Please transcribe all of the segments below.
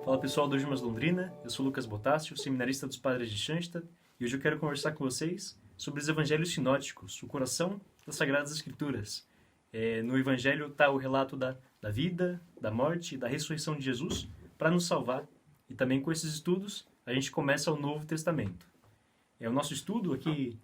Fala pessoal do Jumas Londrina, eu sou Lucas Botássio, seminarista dos Padres de Schanstatt, e hoje eu quero conversar com vocês sobre os Evangelhos Sinóticos, o coração das Sagradas Escrituras. No Evangelho está o relato da vida, da morte e da ressurreição de Jesus para nos salvar. E também com esses estudos a gente começa o Novo Testamento. O nosso estudo aqui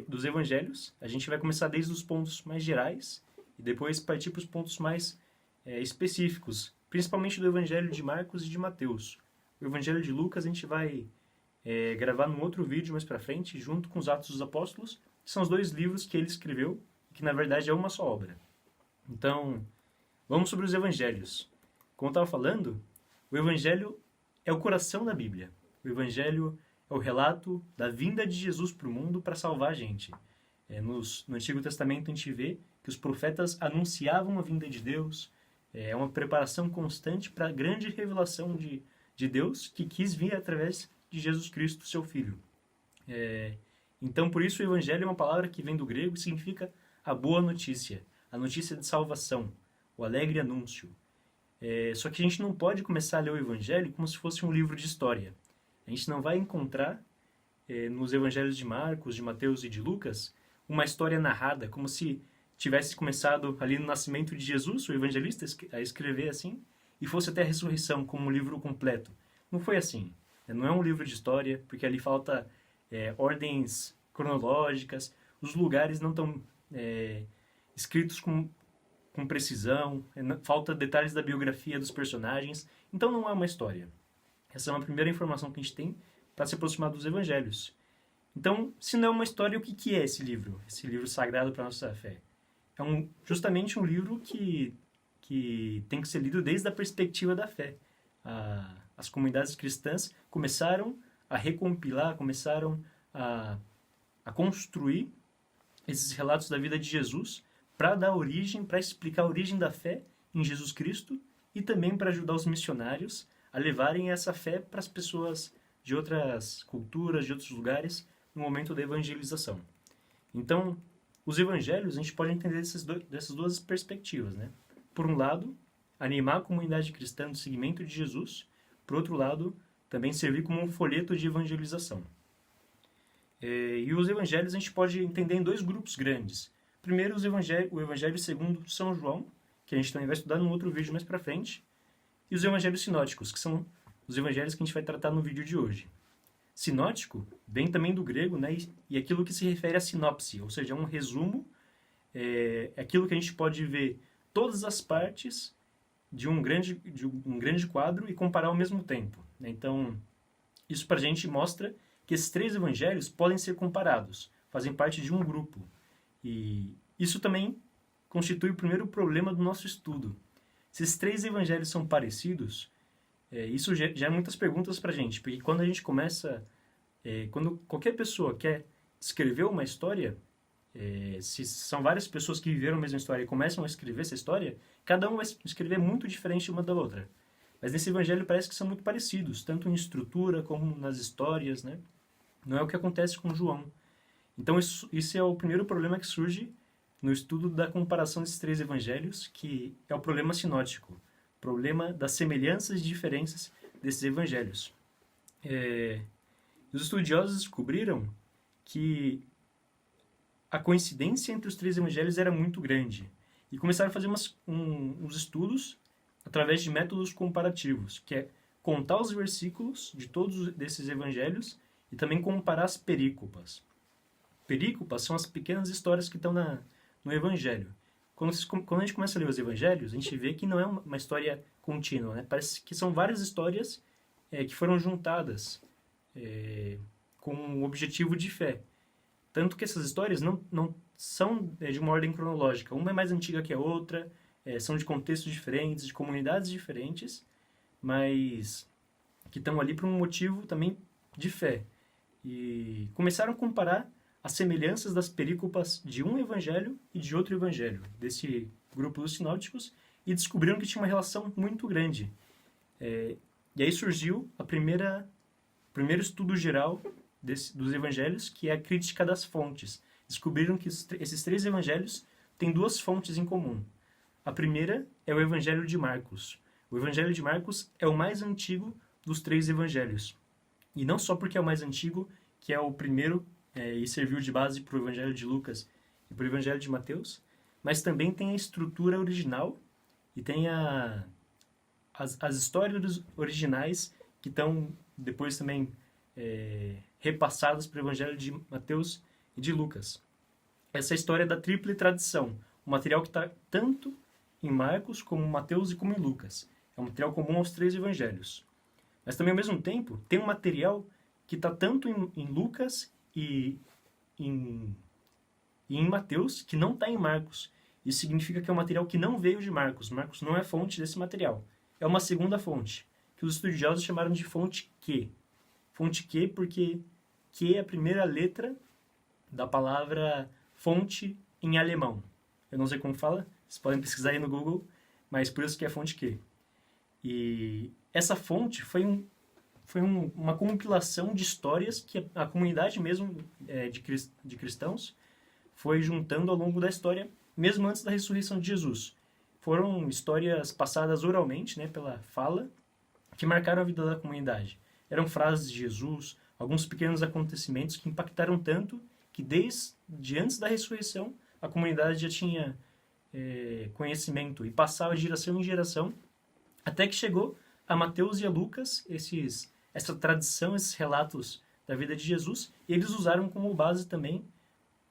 dos Evangelhos, a gente vai começar desde os pontos mais gerais e depois partir para os pontos mais específicos, principalmente do Evangelho de Marcos e de Mateus. O Evangelho de Lucas a gente vai gravar num outro vídeo mais pra frente, junto com os Atos dos Apóstolos, que são os dois livros que ele escreveu, que na verdade é uma só obra. Então, vamos sobre os Evangelhos. Como eu estava falando, o Evangelho é o coração da Bíblia. O Evangelho é o relato da vinda de Jesus para o mundo para salvar a gente. No Antigo Testamento a gente vê que os profetas anunciavam a vinda de Deus. É uma preparação constante para a grande revelação de Deus que quis vir através de Jesus Cristo, seu Filho. Então, por isso, o Evangelho é uma palavra que vem do grego e significa a boa notícia, a notícia de salvação, o alegre anúncio. Só que a gente não pode começar a ler o Evangelho como se fosse um livro de história. A gente não vai encontrar nos Evangelhos de Marcos, de Mateus e de Lucas uma história narrada, como se tivesse começado ali no nascimento de Jesus, o evangelista, a escrever assim, e fosse até a ressurreição como um livro completo. Não foi assim. Não é um livro de história, porque ali falta ordens cronológicas, os lugares não estão escritos com precisão, falta detalhes da biografia dos personagens, então não é uma história. Essa é uma primeira informação que a gente tem para se aproximar dos evangelhos. Então, se não é uma história, o que é esse livro sagrado para a nossa fé? É justamente um livro que tem que ser lido desde a perspectiva da fé. As comunidades cristãs começaram a recompilar, começaram a construir esses relatos da vida de Jesus para dar origem, para explicar a origem da fé em Jesus Cristo e também para ajudar os missionários a levarem essa fé para as pessoas de outras culturas, de outros lugares, no momento da evangelização. Então, os evangelhos a gente pode entender dessas duas perspectivas, né? Por um lado, animar a comunidade cristã no seguimento de Jesus. Por outro lado, também servir como um folheto de evangelização. E os evangelhos a gente pode entender em dois grupos grandes. Primeiro, o evangelho segundo São João, que a gente também vai estudar num outro vídeo mais pra frente. E os evangelhos sinóticos, que são os evangelhos que a gente vai tratar no vídeo de hoje. Sinótico vem também do grego, né, e aquilo que se refere à sinopse, ou seja, um resumo, aquilo que a gente pode ver todas as partes de um grande quadro e comparar ao mesmo tempo. Então, isso para a gente mostra que esses três evangelhos podem ser comparados, fazem parte de um grupo. E isso também constitui o primeiro problema do nosso estudo. Se esses três evangelhos são parecidos, isso gera muitas perguntas para a gente, porque quando a gente começa, quando qualquer pessoa quer escrever uma história, se são várias pessoas que viveram a mesma história e começam a escrever essa história, cada um vai escrever muito diferente uma da outra. Mas nesse evangelho parece que são muito parecidos, tanto em estrutura como nas histórias, né? Não é o que acontece com João. Então isso é o primeiro problema que surge no estudo da comparação desses três evangelhos, que é o problema sinótico. Problema das semelhanças e diferenças desses evangelhos. Os estudiosos descobriram que a coincidência entre os três evangelhos era muito grande e começaram a fazer uns estudos através de métodos comparativos, que é contar os versículos de todos desses evangelhos e também comparar as perícopas. Perícopas são as pequenas histórias que estão no evangelho. Quando a gente começa a ler os evangelhos, a gente vê que não é uma história contínua, né? Parece que são várias histórias que foram juntadas com um objetivo de fé. Tanto que essas histórias não são de uma ordem cronológica. Uma é mais antiga que a outra, são de contextos diferentes, de comunidades diferentes, mas que estão ali por um motivo também de fé. E começaram a comparar as semelhanças das perícopas de um evangelho e de outro evangelho, desse grupo dos sinóticos, e descobriram que tinha uma relação muito grande. E aí surgiu o primeiro estudo geral dos evangelhos, que é a crítica das fontes. Descobriram que esses três evangelhos têm duas fontes em comum. A primeira é o Evangelho de Marcos. O Evangelho de Marcos é o mais antigo dos 3 evangelhos. E não só porque é o mais antigo, que é o primeiro e serviu de base para o Evangelho de Lucas e para o Evangelho de Mateus, mas também tem a estrutura original e tem as histórias originais que estão depois também repassadas para o Evangelho de Mateus e de Lucas. Essa é a história da tríplice tradição, o material que está tanto em Marcos, como em Mateus e como em Lucas. É um material comum aos 3 evangelhos. Mas também, ao mesmo tempo, tem um material que está tanto em Lucas e em Mateus, que não está em Marcos. Isso significa que é um material que não veio de Marcos. Marcos não é fonte desse material. É uma segunda fonte, que os estudiosos chamaram de fonte Q. Fonte Q porque Q é a primeira letra da palavra fonte em alemão. Eu não sei como fala, vocês podem pesquisar aí no Google, mas por isso que é fonte Q. E essa fonte foi uma compilação de histórias que a comunidade mesmo de cristãos foi juntando ao longo da história, mesmo antes da ressurreição de Jesus. Foram histórias passadas oralmente, pela fala, que marcaram a vida da comunidade. Eram frases de Jesus, alguns pequenos acontecimentos que impactaram tanto que desde antes da ressurreição a comunidade já tinha conhecimento e passava de geração em geração, até que chegou a Mateus e a Lucas, essa tradição, esses relatos da vida de Jesus, e eles usaram como base também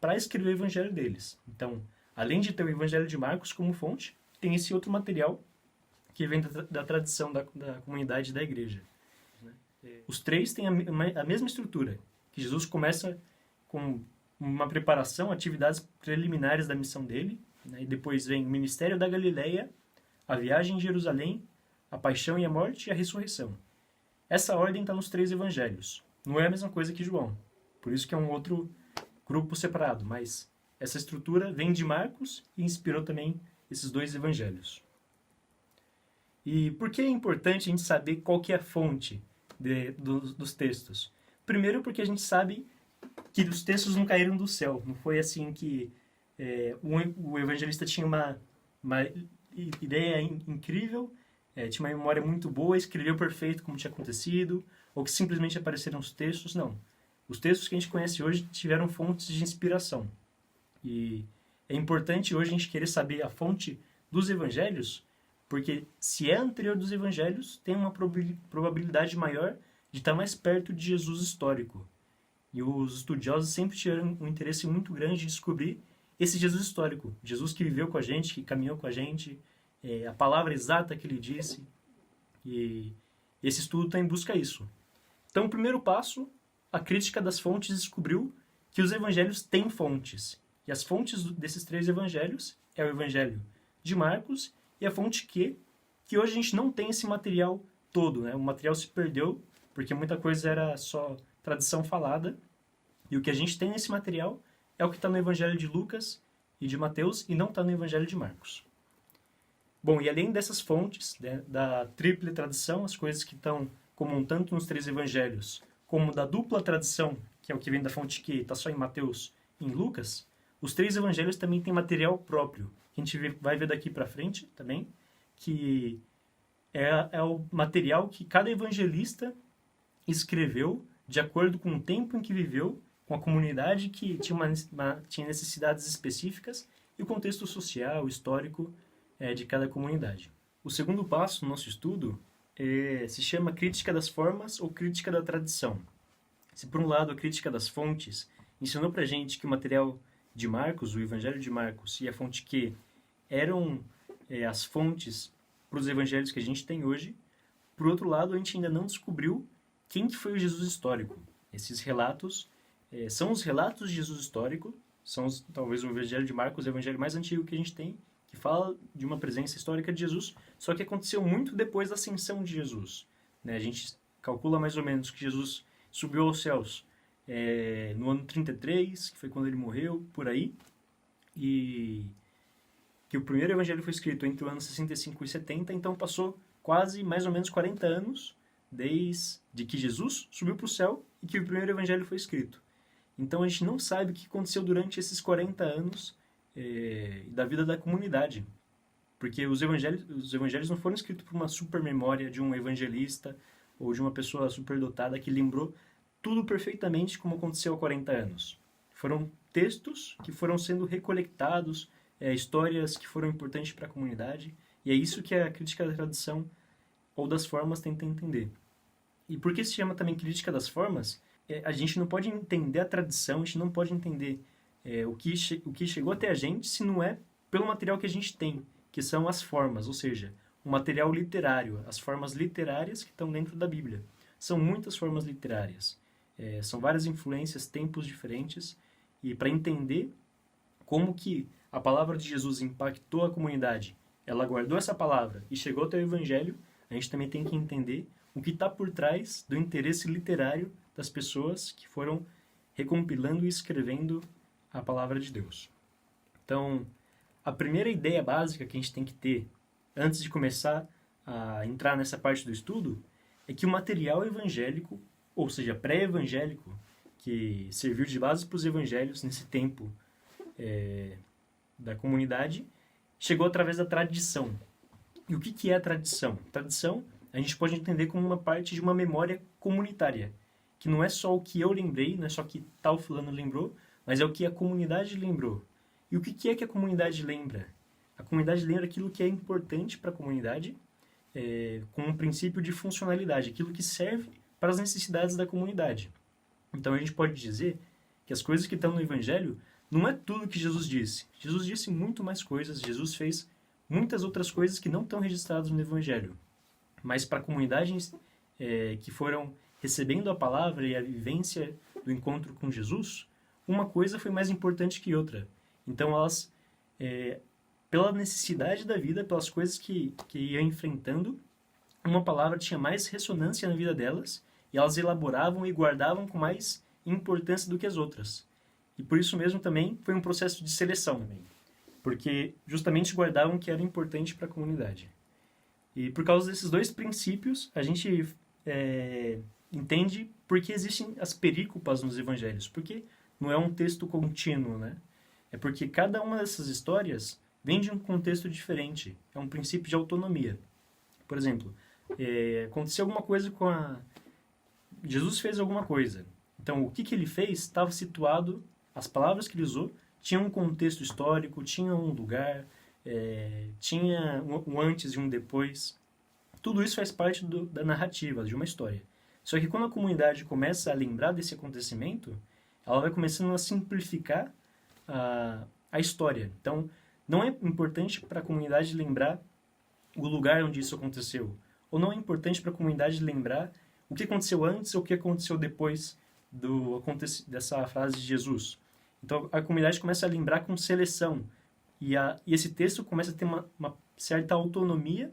para escrever o evangelho deles. Então, além de ter o Evangelho de Marcos como fonte, tem esse outro material que vem da tradição da comunidade da igreja. Os 3 têm a mesma estrutura, que Jesus começa com uma preparação, atividades preliminares da missão dele, e depois vem o ministério da Galileia, a viagem em Jerusalém, a paixão e a morte e a ressurreição. Essa ordem está nos 3 evangelhos. Não é a mesma coisa que João. Por isso que é um outro grupo separado, mas essa estrutura vem de Marcos e inspirou também esses 2 evangelhos. E por que é importante a gente saber qual que é a fonte dos textos? Primeiro porque a gente sabe que os textos não caíram do céu. Não foi assim que o evangelista tinha uma ideia incrível, tinha uma memória muito boa, escreveu perfeito como tinha acontecido, ou que simplesmente apareceram os textos. Não. Os textos que a gente conhece hoje tiveram fontes de inspiração. E é importante hoje a gente querer saber a fonte dos evangelhos, porque se é anterior dos evangelhos, tem uma probabilidade maior de estar mais perto de Jesus histórico. E os estudiosos sempre tiveram um interesse muito grande em descobrir esse Jesus histórico. Jesus que viveu com a gente, que caminhou com a gente, a palavra exata que ele disse. E esse estudo está em busca disso. Então, o primeiro passo, a crítica das fontes descobriu que os evangelhos têm fontes. E as fontes desses 3 evangelhos é o evangelho de Marcos e a fonte Q, que hoje a gente não tem esse material todo. O material se perdeu, porque muita coisa era só tradição falada. E o que a gente tem nesse material é o que está no evangelho de Lucas e de Mateus e não está no evangelho de Marcos. Bom, e além dessas fontes, da tríplice tradição, as coisas que estão comum tanto nos 3 evangelhos, como da dupla tradição, que é o que vem da fonte Q, está só em Mateus e em Lucas, os 3 evangelhos também têm material próprio, que a gente vai ver daqui para frente também, que é o material que cada evangelista escreveu de acordo com o tempo em que viveu, com a comunidade que tinha necessidades específicas e o contexto social, histórico de cada comunidade. O segundo passo no nosso estudo se chama crítica das formas ou crítica da tradição. Se por um lado a crítica das fontes ensinou para a gente que o material de Marcos, o Evangelho de Marcos e a fonte Q eram as fontes para os evangelhos que a gente tem hoje, por outro lado a gente ainda não descobriu quem que foi o Jesus histórico. Esses relatos são os relatos de Jesus histórico, são talvez o Evangelho de Marcos, o evangelho mais antigo que a gente tem, que fala de uma presença histórica de Jesus, só que aconteceu muito depois da ascensão de Jesus. A gente calcula mais ou menos que Jesus subiu aos céus no ano 33, que foi quando ele morreu, por aí, e que o primeiro evangelho foi escrito entre o ano 65 e 70, então passou quase mais ou menos 40 anos desde que Jesus subiu para o céu e que o primeiro evangelho foi escrito. Então a gente não sabe o que aconteceu durante esses 40 anos da vida da comunidade. Porque os evangelhos não foram escritos por uma super memória de um evangelista ou de uma pessoa superdotada que lembrou tudo perfeitamente como aconteceu há 40 anos. Foram textos que foram sendo recolectados, histórias que foram importantes para a comunidade, e é isso que a crítica da tradição ou das formas tenta entender. E por que se chama também crítica das formas? A gente não pode entender a tradição, a gente não pode entender o que chegou até a gente se não é pelo material que a gente tem, que são as formas, ou seja, o material literário, as formas literárias que estão dentro da Bíblia. São muitas formas literárias, são várias influências, tempos diferentes, e para entender como que a palavra de Jesus impactou a comunidade, ela guardou essa palavra e chegou até o Evangelho, a gente também tem que entender o que está por trás do interesse literário das pessoas que foram recompilando e escrevendo a palavra de Deus. Então, a primeira ideia básica que a gente tem que ter antes de começar a entrar nessa parte do estudo é que o material evangélico, ou seja, pré-evangélico, que serviu de base para os evangelhos nesse tempo da comunidade, chegou através da tradição. E o que é a tradição? Tradição a gente pode entender como uma parte de uma memória comunitária, que não é só o que eu lembrei, não é só o que tal fulano lembrou, mas é o que a comunidade lembrou. E o que é que a comunidade lembra? A comunidade lembra aquilo que é importante para a comunidade, com um princípio de funcionalidade, aquilo que serve para as necessidades da comunidade. Então a gente pode dizer que as coisas que estão no Evangelho não é tudo que Jesus disse. Jesus disse muito mais coisas, Jesus fez muitas outras coisas que não estão registradas no Evangelho. Mas para comunidades que foram recebendo a palavra e a vivência do encontro com Jesus, uma coisa foi mais importante que outra. Então elas, pela necessidade da vida, pelas coisas que iam enfrentando, uma palavra tinha mais ressonância na vida delas e elas elaboravam e guardavam com mais importância do que as outras. E por isso mesmo também foi um processo de seleção, porque justamente guardavam o que era importante para a comunidade. E por causa desses dois princípios, a gente entende por que existem as perícopas nos evangelhos, porque não é um texto contínuo, né? É porque cada uma dessas histórias vem de um contexto diferente, é um princípio de autonomia. Por exemplo, aconteceu alguma coisa Jesus fez alguma coisa. Então, o que ele fez estava situado, as palavras que ele usou tinham um contexto histórico, tinha um lugar, tinha um antes e um depois. Tudo isso faz parte da narrativa, de uma história. Só que quando a comunidade começa a lembrar desse acontecimento, ela vai começando a simplificar a história. Então, não é importante para a comunidade lembrar o lugar onde isso aconteceu. Ou não é importante para a comunidade lembrar o que aconteceu antes ou o que aconteceu depois dessa frase de Jesus. Então, a comunidade começa a lembrar com seleção. E esse texto começa a ter uma certa autonomia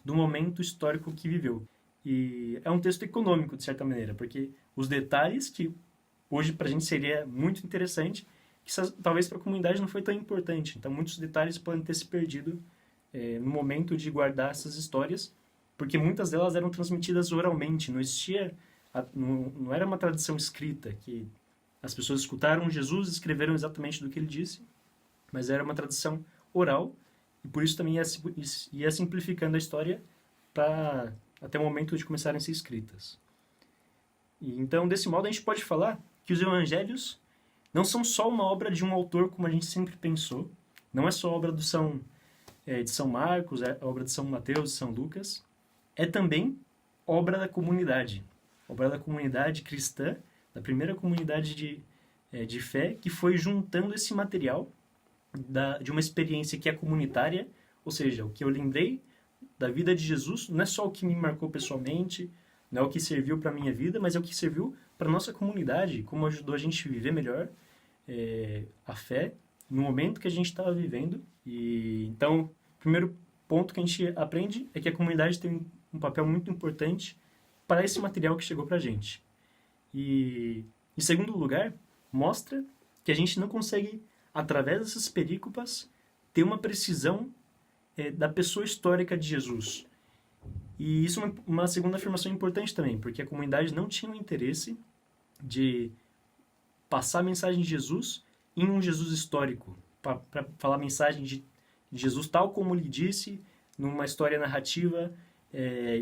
do momento histórico que viveu. E é um texto econômico, de certa maneira, porque os detalhes que hoje para a gente seria muito interessante, que talvez para a comunidade não foi tão importante. Então, muitos detalhes podem ter se perdido no momento de guardar essas histórias, porque muitas delas eram transmitidas oralmente, não existia, não era uma tradição escrita, que as pessoas escutaram Jesus e escreveram exatamente do que ele disse, mas era uma tradição oral, e por isso também ia simplificando a história até o momento de começarem a ser escritas. E, então, desse modo, a gente pode falar que os evangelhos não são só uma obra de um autor, como a gente sempre pensou, não é só obra de São Marcos, é obra de São Mateus, de São Lucas, é também obra da comunidade cristã, da primeira comunidade de fé, que foi juntando esse material de uma experiência que é comunitária, ou seja, o que eu lembrei da vida de Jesus não é só o que me marcou pessoalmente, não é o que serviu para a minha vida, mas é o que serviu para a nossa comunidade, como ajudou a gente a viver melhor a fé no momento que a gente estava vivendo. E então, o primeiro ponto que a gente aprende é que a comunidade tem um papel muito importante para esse material que chegou para a gente. E, em segundo lugar, mostra que a gente não consegue, através dessas perícopas, ter uma precisão da pessoa histórica de Jesus. E isso é uma segunda afirmação importante também, porque a comunidade não tinha o interesse de passar a mensagem de Jesus em um Jesus histórico, para falar a mensagem Jesus tal como ele disse, numa história narrativa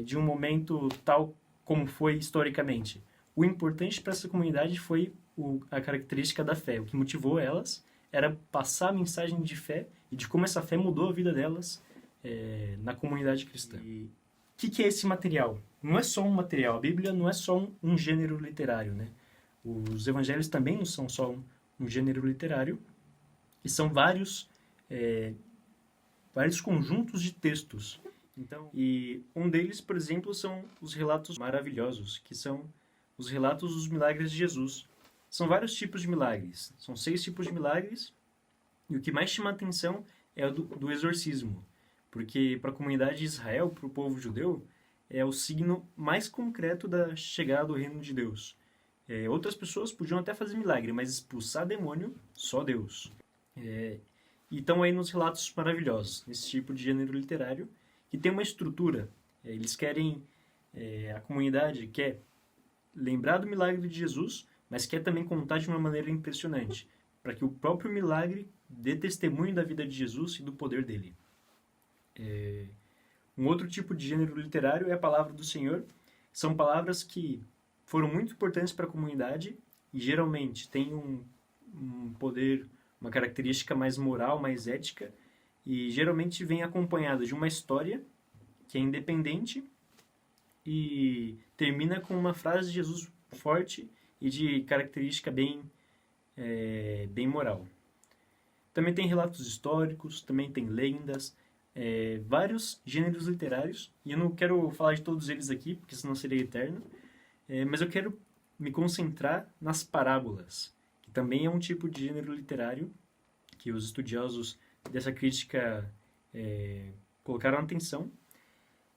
de um momento tal como foi historicamente. O importante para essa comunidade foi a característica da fé. O que motivou elas era passar a mensagem de fé e de como essa fé mudou a vida delas na comunidade cristã. E o que é esse material? Não é só um material. A Bíblia não é só um gênero literário, né? Os evangelhos também não são só um gênero literário, e são vários conjuntos de textos. Então, e um deles, por exemplo, são os relatos maravilhosos, que são os relatos dos milagres de Jesus. São vários tipos de milagres. São 6 tipos de milagres, e o que mais chama a atenção é o do exorcismo, porque para a comunidade de Israel, para o povo judeu, é o signo mais concreto da chegada do reino de Deus. Outras pessoas podiam até fazer milagre, mas expulsar demônio, só Deus. E estão aí nos relatos maravilhosos, nesse tipo de gênero literário, que tem uma estrutura. Eles querem, a comunidade quer lembrar do milagre de Jesus, mas quer também contar de uma maneira impressionante, para que o próprio milagre dê testemunho da vida de Jesus e do poder dele. Um outro tipo de gênero literário é a palavra do Senhor. São palavras que foram muito importantes para a comunidade e geralmente têm um poder, uma característica mais moral, mais ética, e geralmente vem acompanhada de uma história que é independente e termina com uma frase de Jesus forte e de característica bem moral. Também tem relatos históricos, também tem lendas, vários gêneros literários, e eu não quero falar de todos eles aqui, porque senão seria eterno, mas eu quero me concentrar nas parábolas, que também é um tipo de gênero literário que os estudiosos dessa crítica colocaram atenção.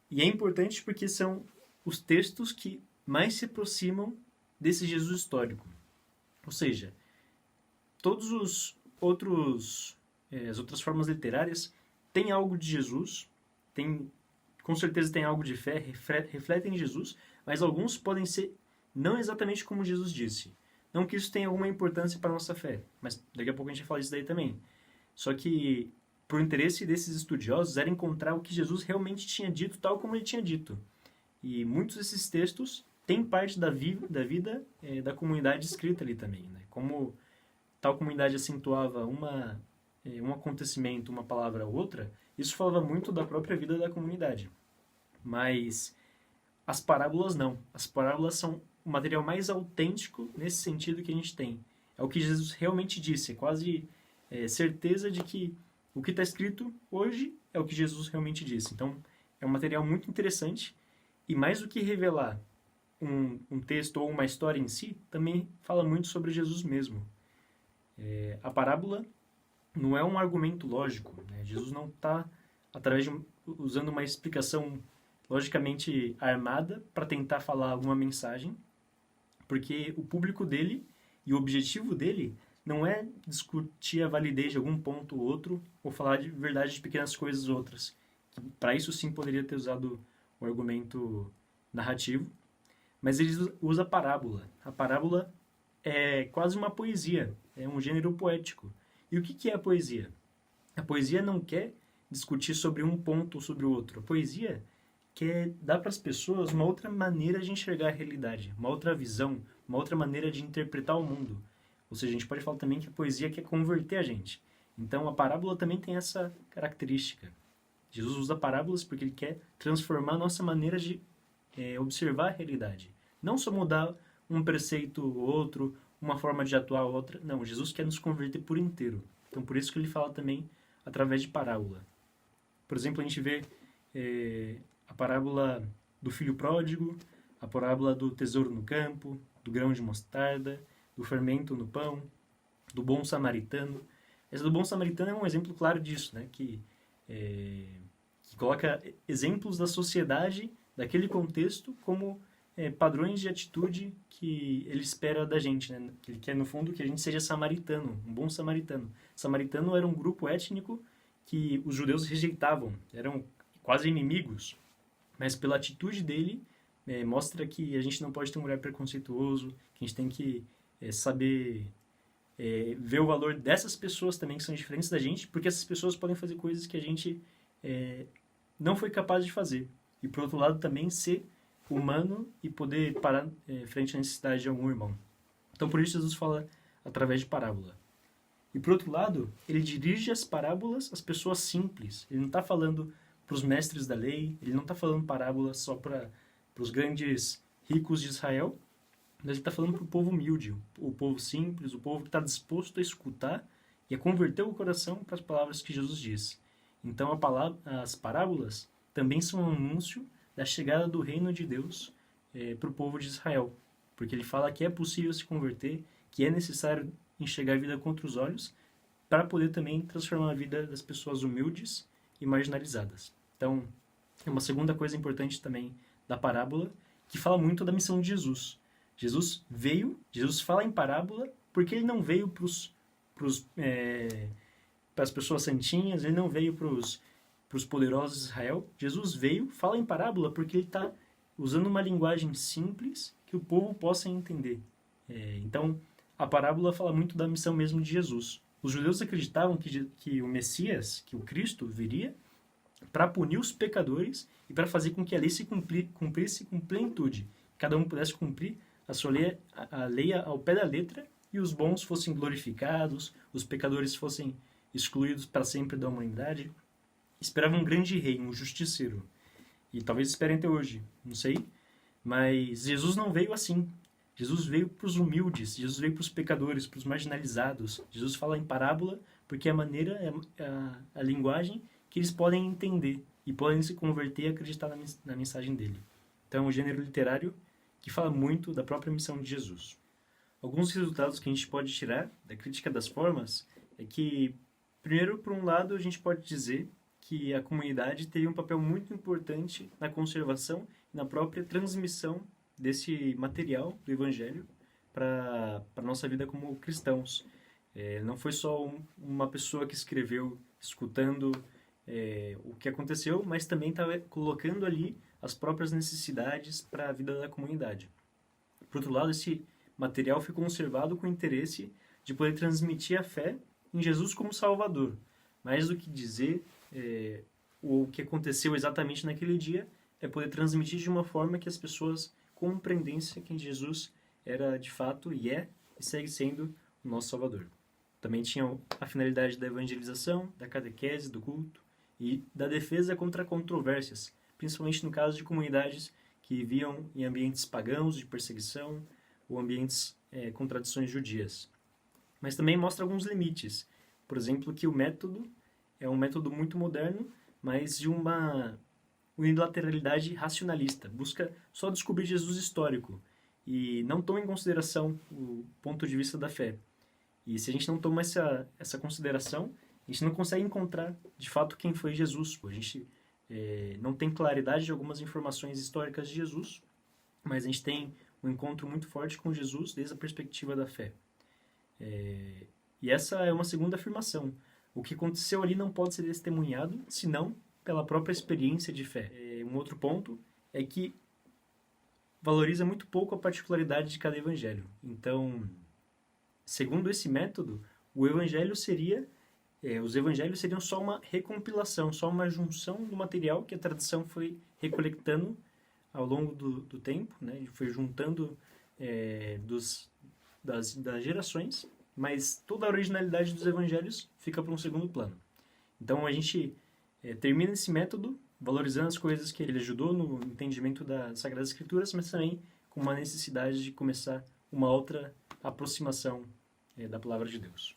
E é importante porque são os textos que mais se aproximam desse Jesus histórico. Ou seja, todos os outros as outras formas literárias têm algo de Jesus, com certeza tem algo de fé, refletem Jesus, mas alguns podem ser não exatamente como Jesus disse. Não que isso tenha alguma importância para a nossa fé, mas daqui a pouco a gente vai falar disso daí também. Só que, por interesse desses estudiosos, era encontrar o que Jesus realmente tinha dito, tal como ele tinha dito. E muitos desses textos têm parte da vida da comunidade escrita ali também. Né? Como tal comunidade acentuava um acontecimento, uma palavra ou outra, isso falava muito da própria vida da comunidade. Mas as parábolas não. As parábolas são o material mais autêntico nesse sentido que a gente tem. É o que Jesus realmente disse. É quase certeza de que o que está escrito hoje é o que Jesus realmente disse. Então, é um material muito interessante. E mais do que revelar um texto ou uma história em si, também fala muito sobre Jesus mesmo. A parábola não é um argumento lógico. Né? Jesus não está usando uma explicação logicamente armada para tentar falar alguma mensagem, porque o público dele e o objetivo dele não é discutir a validez de algum ponto ou outro, ou falar de verdade de pequenas coisas outras. Para isso sim poderia ter usado o argumento narrativo, mas ele usa a parábola. A parábola é quase uma poesia, é um gênero poético. E o que é a poesia? A poesia não quer discutir sobre um ponto ou sobre o outro. A poesia quer dar para as pessoas uma outra maneira de enxergar a realidade, uma outra visão, uma outra maneira de interpretar o mundo. Ou seja, a gente pode falar também que a poesia quer converter a gente. Então, a parábola também tem essa característica. Jesus usa parábolas porque ele quer transformar a nossa maneira de observar a realidade. Não só mudar um preceito ou outro, uma forma de atuar ou outra. Não, Jesus quer nos converter por inteiro. Então, por isso que ele fala também através de parábola. Por exemplo, a gente vê a parábola do filho pródigo, a parábola do tesouro no campo, do grão de mostarda, do fermento no pão, do bom samaritano. Essa do bom samaritano é um exemplo claro disso, né? Que coloca exemplos da sociedade, daquele contexto, como padrões de atitude que ele espera da gente, né? Que ele quer, no fundo, que a gente seja samaritano, um bom samaritano. Samaritano era um grupo étnico que os judeus rejeitavam, eram quase inimigos, mas pela atitude dele, mostra que a gente não pode ter um olhar preconceituoso, que a gente tem que saber ver o valor dessas pessoas também que são diferentes da gente, porque essas pessoas podem fazer coisas que a gente não foi capaz de fazer. E por outro lado também ser humano e poder parar frente à necessidade de algum irmão. Então por isso Jesus fala através de parábola. E por outro lado, ele dirige as parábolas às pessoas simples. Ele não está falando para os mestres da lei, ele não está falando parábolas só para os grandes ricos de Israel, mas ele está falando para o povo humilde, o povo simples, o povo que está disposto a escutar e a converter o coração para as palavras que Jesus diz. Então as parábolas também são um anúncio da chegada do reino de Deus para o povo de Israel, porque ele fala que é possível se converter, que é necessário enxergar a vida com outros olhos, para poder também transformar a vida das pessoas humildes e marginalizadas. Então, é uma segunda coisa importante também da parábola, que fala muito da missão de Jesus. Jesus fala em parábola, porque ele não veio para as pessoas santinhas, ele não veio para os poderosos de Israel. Jesus fala em parábola, porque ele está usando uma linguagem simples que o povo possa entender. Então, a parábola fala muito da missão mesmo de Jesus. Os judeus acreditavam que o Messias, que o Cristo, viria para punir os pecadores e para fazer com que a lei se cumprisse com plenitude. Cada um pudesse cumprir a lei ao pé da letra e os bons fossem glorificados, os pecadores fossem excluídos para sempre da humanidade. Esperavam um grande rei, um justiceiro. E talvez esperem até hoje, não sei. Mas Jesus não veio assim. Jesus veio para os humildes, Jesus veio para os pecadores, para os marginalizados. Jesus fala em parábola porque a maneira, a linguagem que eles podem entender e podem se converter e acreditar na mensagem dele. Então, é um gênero literário que fala muito da própria missão de Jesus. Alguns resultados que a gente pode tirar da crítica das formas é que, primeiro, por um lado, a gente pode dizer que a comunidade teve um papel muito importante na conservação e na própria transmissão desse material do Evangelho para a nossa vida como cristãos. Não foi só uma pessoa que escreveu escutando o que aconteceu, mas também estava colocando ali as próprias necessidades para a vida da comunidade. Por outro lado, esse material foi conservado com o interesse de poder transmitir a fé em Jesus como Salvador. Mais do que dizer o que aconteceu exatamente naquele dia, é poder transmitir de uma forma que as pessoas compreendência que Jesus era de fato e segue sendo o nosso Salvador. Também tinha a finalidade da evangelização, da catequese, do culto e da defesa contra controvérsias, principalmente no caso de comunidades que viviam em ambientes pagãos, de perseguição ou ambientes com tradições judias. Mas também mostra alguns limites. Por exemplo, que o método é um método muito moderno, mas de uma unilateralidade racionalista, busca só descobrir Jesus histórico e não toma em consideração o ponto de vista da fé. E se a gente não toma essa consideração, a gente não consegue encontrar de fato quem foi Jesus. A gente não tem claridade de algumas informações históricas de Jesus, mas a gente tem um encontro muito forte com Jesus desde a perspectiva da fé. E essa é uma segunda afirmação. O que aconteceu ali não pode ser testemunhado, senão pela própria experiência de fé. Um outro ponto é que valoriza muito pouco a particularidade de cada evangelho. Então, segundo esse método, os evangelhos seriam só uma recompilação, só uma junção do material que a tradição foi recolectando ao longo do tempo, né? Foi juntando das gerações, mas toda a originalidade dos evangelhos fica para um segundo plano. Então, a gente termina esse método valorizando as coisas que ele ajudou no entendimento das Sagradas Escrituras, mas também com uma necessidade de começar uma outra aproximação da Palavra de Deus.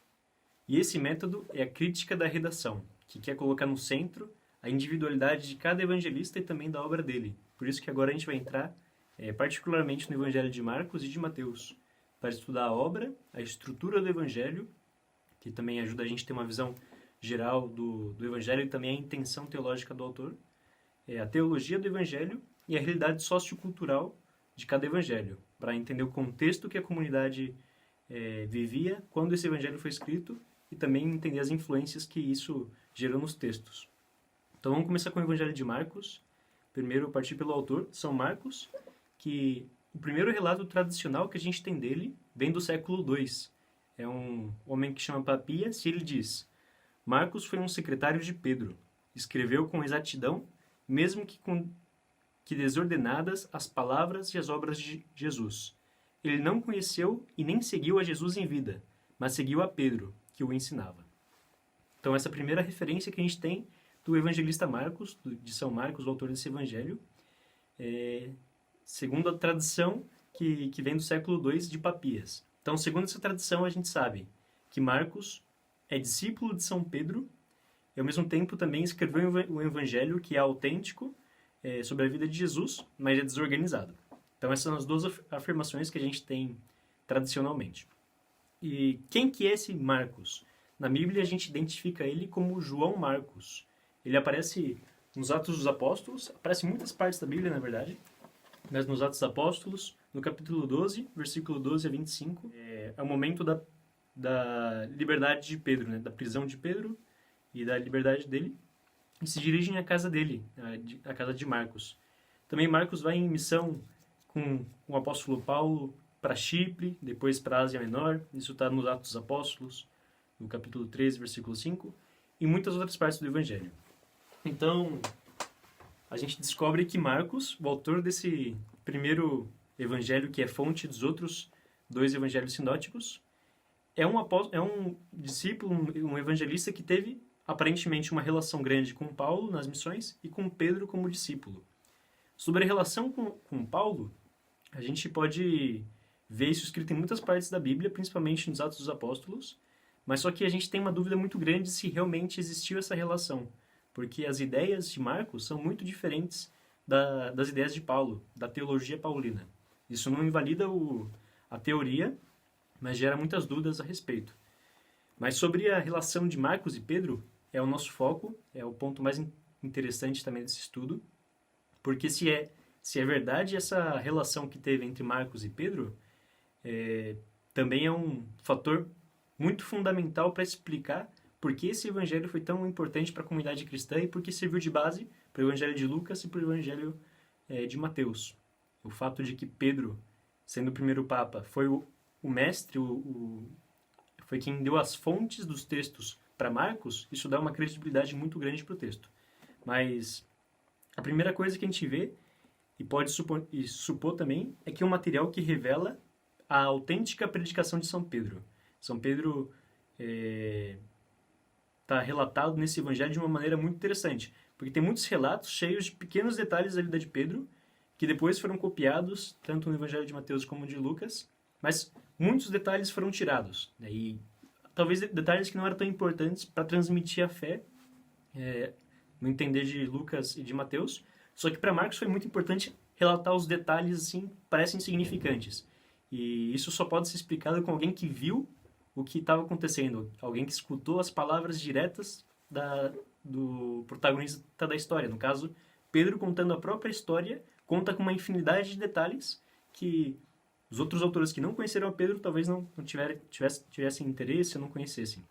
E esse método é a crítica da redação, que quer colocar no centro a individualidade de cada evangelista e também da obra dele. Por isso que agora a gente vai entrar particularmente no Evangelho de Marcos e de Mateus, para estudar a obra, a estrutura do Evangelho, que também ajuda a gente a ter uma visão geral do Evangelho e também a intenção teológica do autor, a teologia do Evangelho e a realidade sociocultural de cada Evangelho, para entender o contexto que a comunidade vivia quando esse Evangelho foi escrito e também entender as influências que isso gerou nos textos. Então vamos começar com o Evangelho de Marcos. Primeiro, partir pelo autor, São Marcos, que o primeiro relato tradicional que a gente tem dele vem do século II. é um homem que chama Papias, e ele diz: Marcos foi um secretário de Pedro. Escreveu com exatidão, mesmo que desordenadas, as palavras e as obras de Jesus. Ele não conheceu e nem seguiu a Jesus em vida, mas seguiu a Pedro, que o ensinava. Então, essa primeira referência que a gente tem do evangelista Marcos, de São Marcos, o autor desse evangelho, segundo a tradição que vem do século II de Papias. Então, segundo essa tradição, a gente sabe que Marcos é discípulo de São Pedro e, ao mesmo tempo, também escreveu um evangelho que é autêntico sobre a vida de Jesus, mas é desorganizado. Então, essas são as duas afirmações que a gente tem tradicionalmente. E quem que é esse Marcos? Na Bíblia, a gente identifica ele como João Marcos. Ele aparece nos Atos dos Apóstolos, aparece em muitas partes da Bíblia, na verdade, mas nos Atos dos Apóstolos, no capítulo 12, versículo 12 a 25, é o momento da liberdade de Pedro, né? Da prisão de Pedro e da liberdade dele, e se dirigem à casa dele, à casa de Marcos. Também Marcos vai em missão com o apóstolo Paulo para Chipre, depois para a Ásia Menor, isso está nos Atos dos Apóstolos, no capítulo 13, versículo 5, e muitas outras partes do Evangelho. Então, a gente descobre que Marcos, o autor desse primeiro evangelho, que é fonte dos outros dois evangelhos sinóticos, é um discípulo, um evangelista que teve, aparentemente, uma relação grande com Paulo nas missões e com Pedro como discípulo. Sobre a relação com Paulo, a gente pode ver isso escrito em muitas partes da Bíblia, principalmente nos Atos dos Apóstolos, mas só que a gente tem uma dúvida muito grande se realmente existiu essa relação, porque as ideias de Marcos são muito diferentes das ideias de Paulo, da teologia paulina. Isso não invalida a teoria, mas gera muitas dúvidas a respeito. Mas sobre a relação de Marcos e Pedro, é o nosso foco, é o ponto mais interessante também desse estudo, porque se é verdade essa relação que teve entre Marcos e Pedro, também é um fator muito fundamental para explicar por que esse evangelho foi tão importante para a comunidade cristã e por que serviu de base para o evangelho de Lucas e para o evangelho de Mateus. O fato de que Pedro, sendo o primeiro papa, foi o mestre, foi quem deu as fontes dos textos para Marcos, isso dá uma credibilidade muito grande para o texto. Mas a primeira coisa que a gente vê, e pode supor também, é que é um material que revela a autêntica predicação de São Pedro. São Pedro está relatado nesse evangelho de uma maneira muito interessante, porque tem muitos relatos cheios de pequenos detalhes da vida de Pedro, que depois foram copiados, tanto no evangelho de Mateus como de Lucas, mas muitos detalhes foram tirados, né? E talvez detalhes que não eram tão importantes para transmitir a fé no entender de Lucas e de Mateus, só que para Marcos foi muito importante relatar os detalhes assim, parecem insignificantes. E isso só pode ser explicado com alguém que viu o que estava acontecendo, alguém que escutou as palavras diretas do protagonista da história. No caso, Pedro, contando a própria história, conta com uma infinidade de detalhes que os outros autores que não conheceram a Pedro talvez não tivessem interesse ou não conhecessem.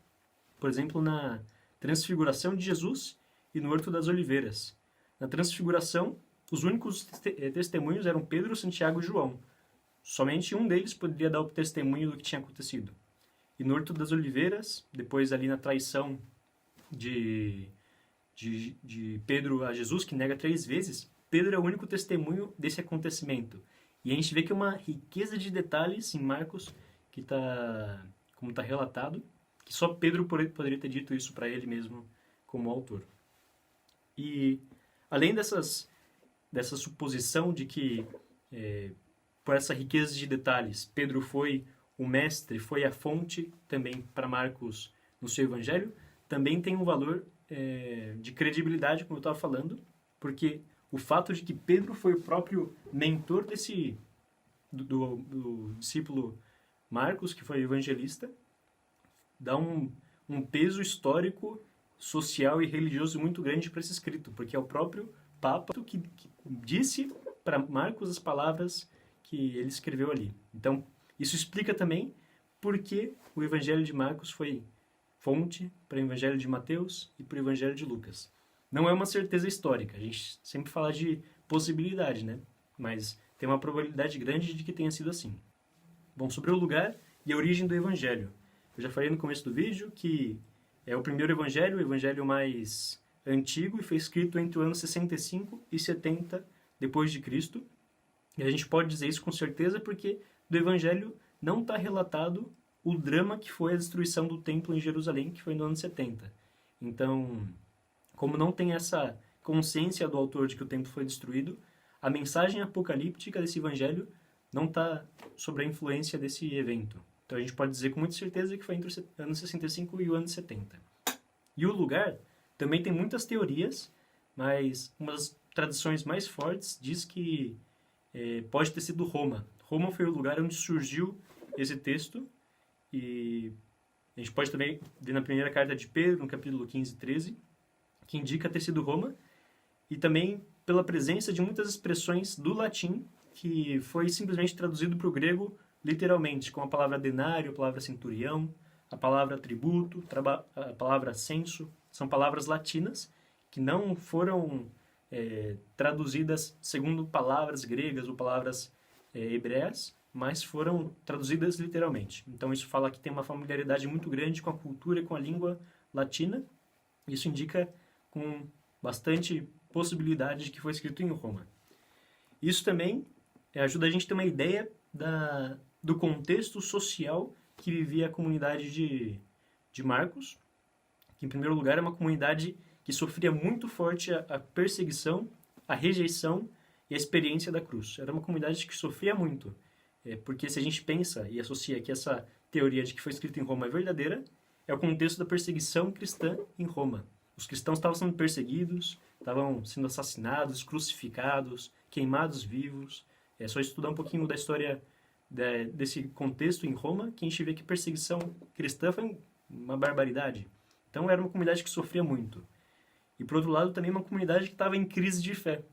Por exemplo, na transfiguração de Jesus e no Horto das Oliveiras. Na transfiguração, os únicos testemunhos eram Pedro, Santiago e João. Somente um deles poderia dar o testemunho do que tinha acontecido. E no Horto das Oliveiras, depois ali na traição de Pedro a Jesus, que nega 3 vezes, Pedro é o único testemunho desse acontecimento. E a gente vê que é uma riqueza de detalhes em Marcos, como está relatado, que só Pedro poderia ter dito isso para ele mesmo como autor. E além dessa suposição de que, por essa riqueza de detalhes, Pedro foi o mestre, foi a fonte também para Marcos no seu evangelho, também tem um valor de credibilidade, como eu estava falando, porque o fato de que Pedro foi o próprio mentor do discípulo Marcos, que foi evangelista, dá um peso histórico, social e religioso muito grande para esse escrito, porque é o próprio Papa que disse para Marcos as palavras que ele escreveu ali. Então, isso explica também por que o Evangelho de Marcos foi fonte para o Evangelho de Mateus e para o Evangelho de Lucas. Não é uma certeza histórica, a gente sempre fala de possibilidade, né? Mas tem uma probabilidade grande de que tenha sido assim. Bom, sobre o lugar e a origem do Evangelho. Eu já falei no começo do vídeo que é o primeiro evangelho, o evangelho mais antigo, e foi escrito entre o ano 65 e 70 depois de Cristo. E a gente pode dizer isso com certeza porque do evangelho não está relatado o drama que foi a destruição do templo em Jerusalém, que foi no ano 70. Então, como não tem essa consciência do autor de que o templo foi destruído, a mensagem apocalíptica desse evangelho não está sob a influência desse evento. Então a gente pode dizer com muita certeza que foi entre o ano 65 e o ano 70. E o lugar também tem muitas teorias, mas uma das tradições mais fortes diz que pode ter sido Roma. Roma foi o lugar onde surgiu esse texto, e a gente pode também ver na primeira carta de Pedro, no capítulo 15 e 13, que indica ter sido Roma, e também pela presença de muitas expressões do latim, que foi simplesmente traduzido para o grego literalmente, com a palavra denário, a palavra centurião, a palavra tributo, a palavra censo. São palavras latinas que não foram traduzidas segundo palavras gregas ou palavras hebreias, mas foram traduzidas literalmente. Então isso fala que tem uma familiaridade muito grande com a cultura e com a língua latina. Isso indica com bastante possibilidade de que foi escrito em Roma. Isso também ajuda a gente a ter uma ideia do contexto social que vivia a comunidade de Marcos, que em primeiro lugar é uma comunidade que sofria muito forte a perseguição, a rejeição e a experiência da cruz. Era uma comunidade que sofria muito, porque se a gente pensa e associa que essa teoria de que foi escrito em Roma é verdadeira, é o contexto da perseguição cristã em Roma. Os cristãos estavam sendo perseguidos, estavam sendo assassinados, crucificados, queimados vivos. É só estudar um pouquinho da história desse contexto em Roma que a gente vê que a perseguição cristã foi uma barbaridade. Então era uma comunidade que sofria muito. E por outro lado também uma comunidade que estava em crise de fé.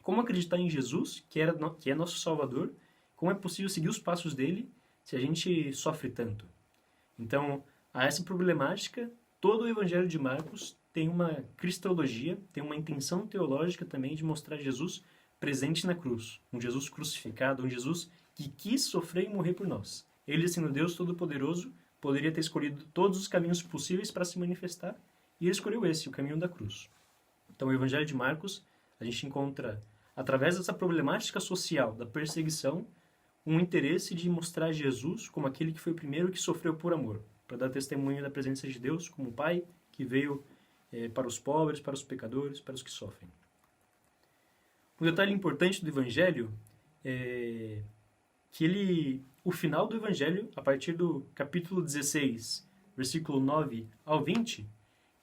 Como acreditar em Jesus, que é nosso Salvador? Como é possível seguir os passos dele se a gente sofre tanto? Então, a essa problemática, todo o Evangelho de Marcos tem uma cristologia, tem uma intenção teológica também de mostrar Jesus presente na cruz. Um Jesus crucificado, um Jesus que quis sofrer e morrer por nós. Ele, sendo Deus Todo-Poderoso, poderia ter escolhido todos os caminhos possíveis para se manifestar, e ele escolheu esse, o caminho da cruz. Então, o Evangelho de Marcos, a gente encontra, através dessa problemática social da perseguição, um interesse de mostrar Jesus como aquele que foi o primeiro que sofreu por amor, para dar testemunho da presença de Deus como Pai que veio para os pobres, para os pecadores, para os que sofrem. Um detalhe importante do Evangelho é que o final do Evangelho, a partir do capítulo 16, versículo 9 ao 20,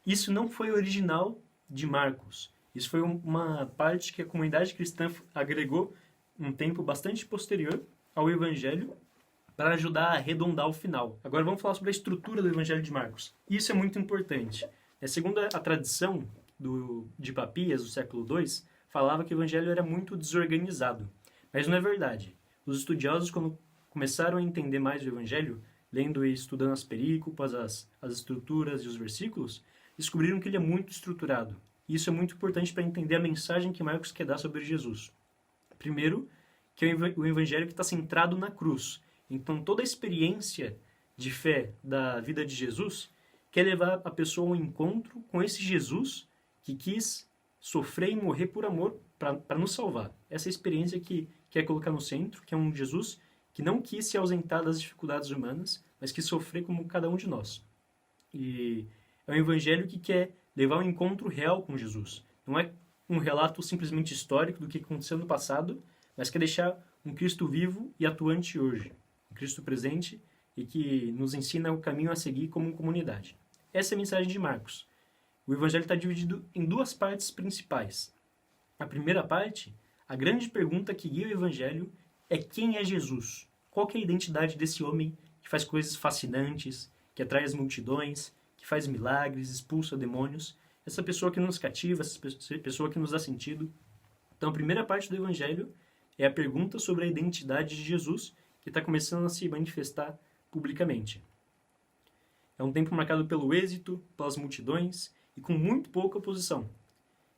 isso não foi original de Marcos. Isso foi uma parte que a comunidade cristã agregou um tempo bastante posterior ao Evangelho para ajudar a arredondar o final. Agora vamos falar sobre a estrutura do Evangelho de Marcos. Isso é muito importante. Segundo a tradição de Papias, do século II, falava que o Evangelho era muito desorganizado. Mas não é verdade. Os estudiosos, quando começaram a entender mais o Evangelho, lendo e estudando as perícopas, as estruturas e os versículos, descobriram que ele é muito estruturado. E isso é muito importante para entender a mensagem que Marcos quer dar sobre Jesus. Primeiro, que é o Evangelho que está centrado na cruz. Então, toda a experiência de fé da vida de Jesus quer levar a pessoa ao encontro com esse Jesus que quis sofrer e morrer por amor para nos salvar. Essa experiência que quer colocar no centro, que é um Jesus que não quis se ausentar das dificuldades humanas, mas que sofreu como cada um de nós. E é um evangelho que quer levar um encontro real com Jesus. Não é um relato simplesmente histórico do que aconteceu no passado, mas quer deixar um Cristo vivo e atuante hoje. Um Cristo presente e que nos ensina o caminho a seguir como comunidade. Essa é a mensagem de Marcos. O evangelho está dividido em duas partes principais. A primeira parte, a grande pergunta que guia o evangelho é quem é Jesus? Qual que é a identidade desse homem que faz coisas fascinantes, que atrai as multidões, que faz milagres, expulsa demônios? Essa pessoa que nos cativa, essa pessoa que nos dá sentido. Então, a primeira parte do evangelho é a pergunta sobre a identidade de Jesus, que está começando a se manifestar publicamente. É um tempo marcado pelo êxito, pelas multidões e com muito pouca oposição.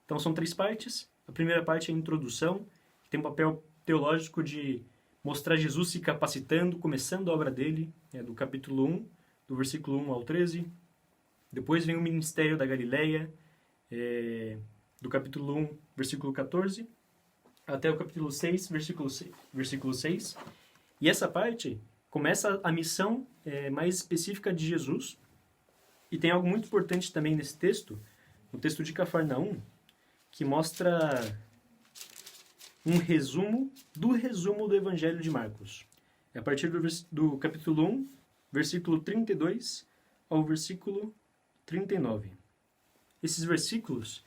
Então, são três partes. A primeira parte é a introdução, que tem um papel teológico de mostrar Jesus se capacitando, começando a obra dele, do capítulo 1 do versículo 1 ao 13. Depois vem o ministério da Galileia, do capítulo 1, versículo 14, até o capítulo 6, versículo 6. E essa parte começa a missão mais específica de Jesus. E tem algo muito importante também nesse texto, no texto de Cafarnaum, que mostra um resumo do Evangelho de Marcos. É a partir do capítulo 1, versículo 32 ao versículo 39. Esses versículos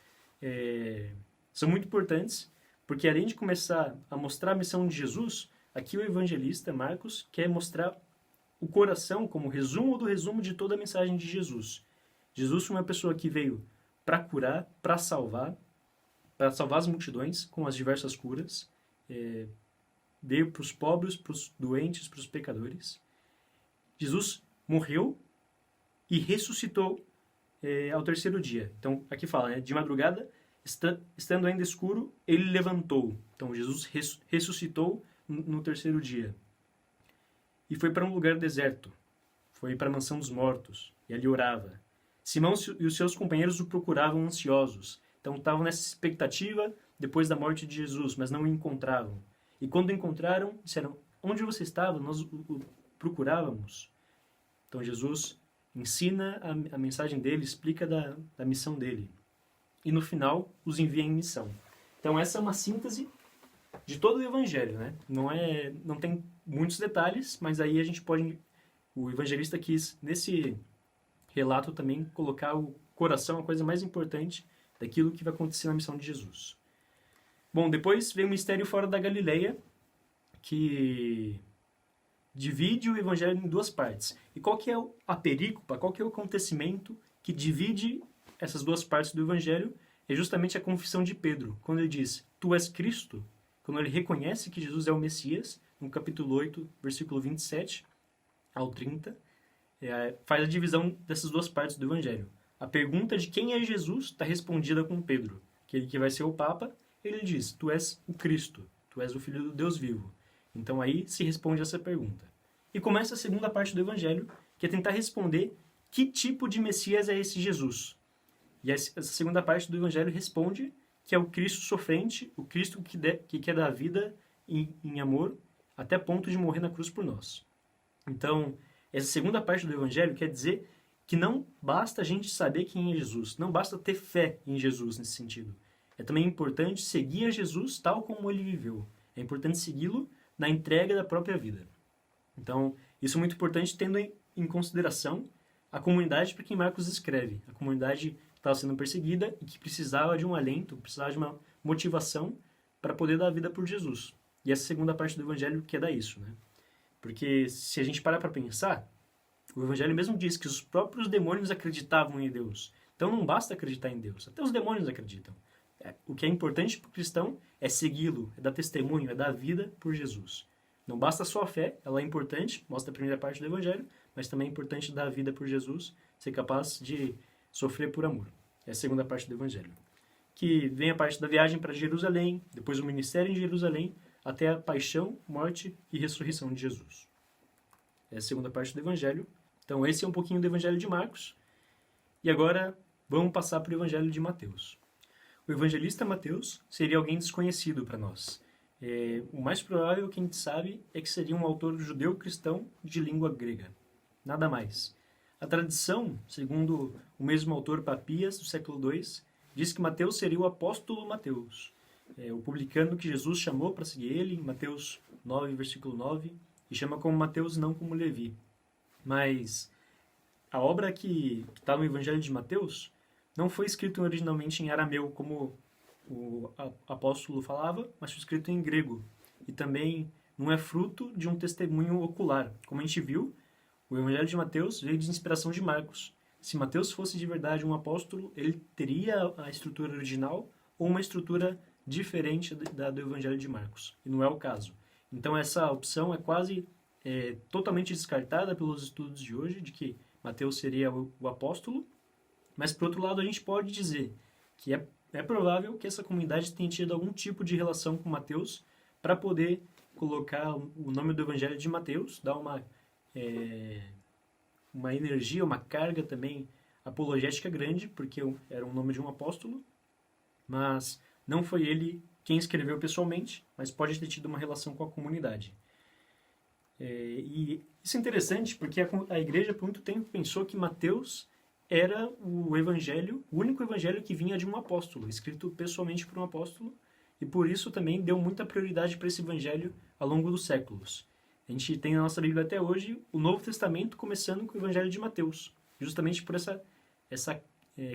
são muito importantes, porque além de começar a mostrar a missão de Jesus, aqui o evangelista Marcos quer mostrar o coração como resumo do resumo de toda a mensagem de Jesus. Jesus foi uma pessoa que veio para curar, para salvar as multidões com as diversas curas. Veio para os pobres, para os doentes, para os pecadores. Jesus morreu e ressuscitou ao terceiro dia. Então, aqui fala, de madrugada, estando ainda escuro, ele levantou. Então, Jesus ressuscitou no terceiro dia. E foi para um lugar deserto. Foi para a mansão dos mortos. E ali orava. Simão e os seus companheiros o procuravam ansiosos. Então, estavam nessa expectativa depois da morte de Jesus, mas não o encontravam. E quando o encontraram, disseram, onde você estava? Nós o procurávamos. Então, Jesus ensina a mensagem dele, explica da missão dele. E no final, os envia em missão. Então, essa é uma síntese de todo o Evangelho, né? Não tem muitos detalhes, mas aí a gente pode... O evangelista quis, nesse relato também, colocar o coração, a coisa mais importante daquilo que vai acontecer na missão de Jesus. Bom, depois vem o mistério fora da Galileia, que divide o evangelho em duas partes. E qual que é a perícopa, qual que é o acontecimento que divide essas duas partes do evangelho? É justamente a confissão de Pedro, quando ele diz, tu és Cristo, quando ele reconhece que Jesus é o Messias, no capítulo 8, versículo 27 ao 30, faz a divisão dessas duas partes do evangelho. A pergunta de quem é Jesus está respondida com Pedro, aquele que vai ser o Papa. Ele diz, tu és o Cristo, tu és o Filho do Deus vivo. Então aí se responde essa pergunta. E começa a segunda parte do Evangelho, que é tentar responder que tipo de Messias é esse Jesus. E essa segunda parte do Evangelho responde que é o Cristo sofrente, o Cristo que quer dar vida em amor, até ponto de morrer na cruz por nós. Então, essa segunda parte do Evangelho quer dizer que não basta a gente saber quem é Jesus, não basta ter fé em Jesus nesse sentido. É também importante seguir a Jesus tal como ele viveu. É importante segui-lo na entrega da própria vida. Então, isso é muito importante tendo em consideração a comunidade para quem Marcos escreve. A comunidade que estava sendo perseguida e que precisava de um alento, precisava de uma motivação para poder dar a vida por Jesus. E essa segunda parte do Evangelho quer dar isso, né? Porque se a gente parar para pensar, o Evangelho mesmo diz que os próprios demônios acreditavam em Deus. Então não basta acreditar em Deus, até os demônios acreditam. O que é importante para o cristão é segui-lo, é dar testemunho, é dar vida por Jesus. Não basta só a fé, ela é importante, mostra a primeira parte do Evangelho, mas também é importante dar vida por Jesus, ser capaz de sofrer por amor. É a segunda parte do Evangelho. Que vem a parte da viagem para Jerusalém, depois o ministério em Jerusalém, até a paixão, morte e ressurreição de Jesus. É a segunda parte do Evangelho. Então esse é um pouquinho do Evangelho de Marcos. E agora vamos passar para o Evangelho de Mateus. O evangelista Mateus seria alguém desconhecido para nós. O mais provável, que a gente sabe, é que seria um autor judeu-cristão de língua grega. Nada mais. A tradição, segundo o mesmo autor Papias, do século II, diz que Mateus seria o apóstolo Mateus, o publicano que Jesus chamou para seguir ele, em Mateus 9, versículo 9, e chama como Mateus, não como Levi. Mas a obra que está no Evangelho de Mateus não foi escrito originalmente em arameu, como o apóstolo falava, mas foi escrito em grego. E também não é fruto de um testemunho ocular. Como a gente viu, o Evangelho de Mateus veio de inspiração de Marcos. Se Mateus fosse de verdade um apóstolo, ele teria a estrutura original ou uma estrutura diferente da do Evangelho de Marcos. E não é o caso. Então essa opção é quase totalmente descartada pelos estudos de hoje, de que Mateus seria o apóstolo. Mas, por outro lado, a gente pode dizer que é provável que essa comunidade tenha tido algum tipo de relação com Mateus para poder colocar o nome do Evangelho de Mateus, dar uma energia, uma carga também apologética grande, porque era o nome de um apóstolo, mas não foi ele quem escreveu pessoalmente, mas pode ter tido uma relação com a comunidade. E isso é interessante porque a igreja por muito tempo pensou que Mateus era o evangelho, o único evangelho que vinha de um apóstolo, escrito pessoalmente por um apóstolo, e por isso também deu muita prioridade para esse evangelho ao longo dos séculos. A gente tem na nossa Bíblia até hoje o Novo Testamento começando com o evangelho de Mateus, justamente por essa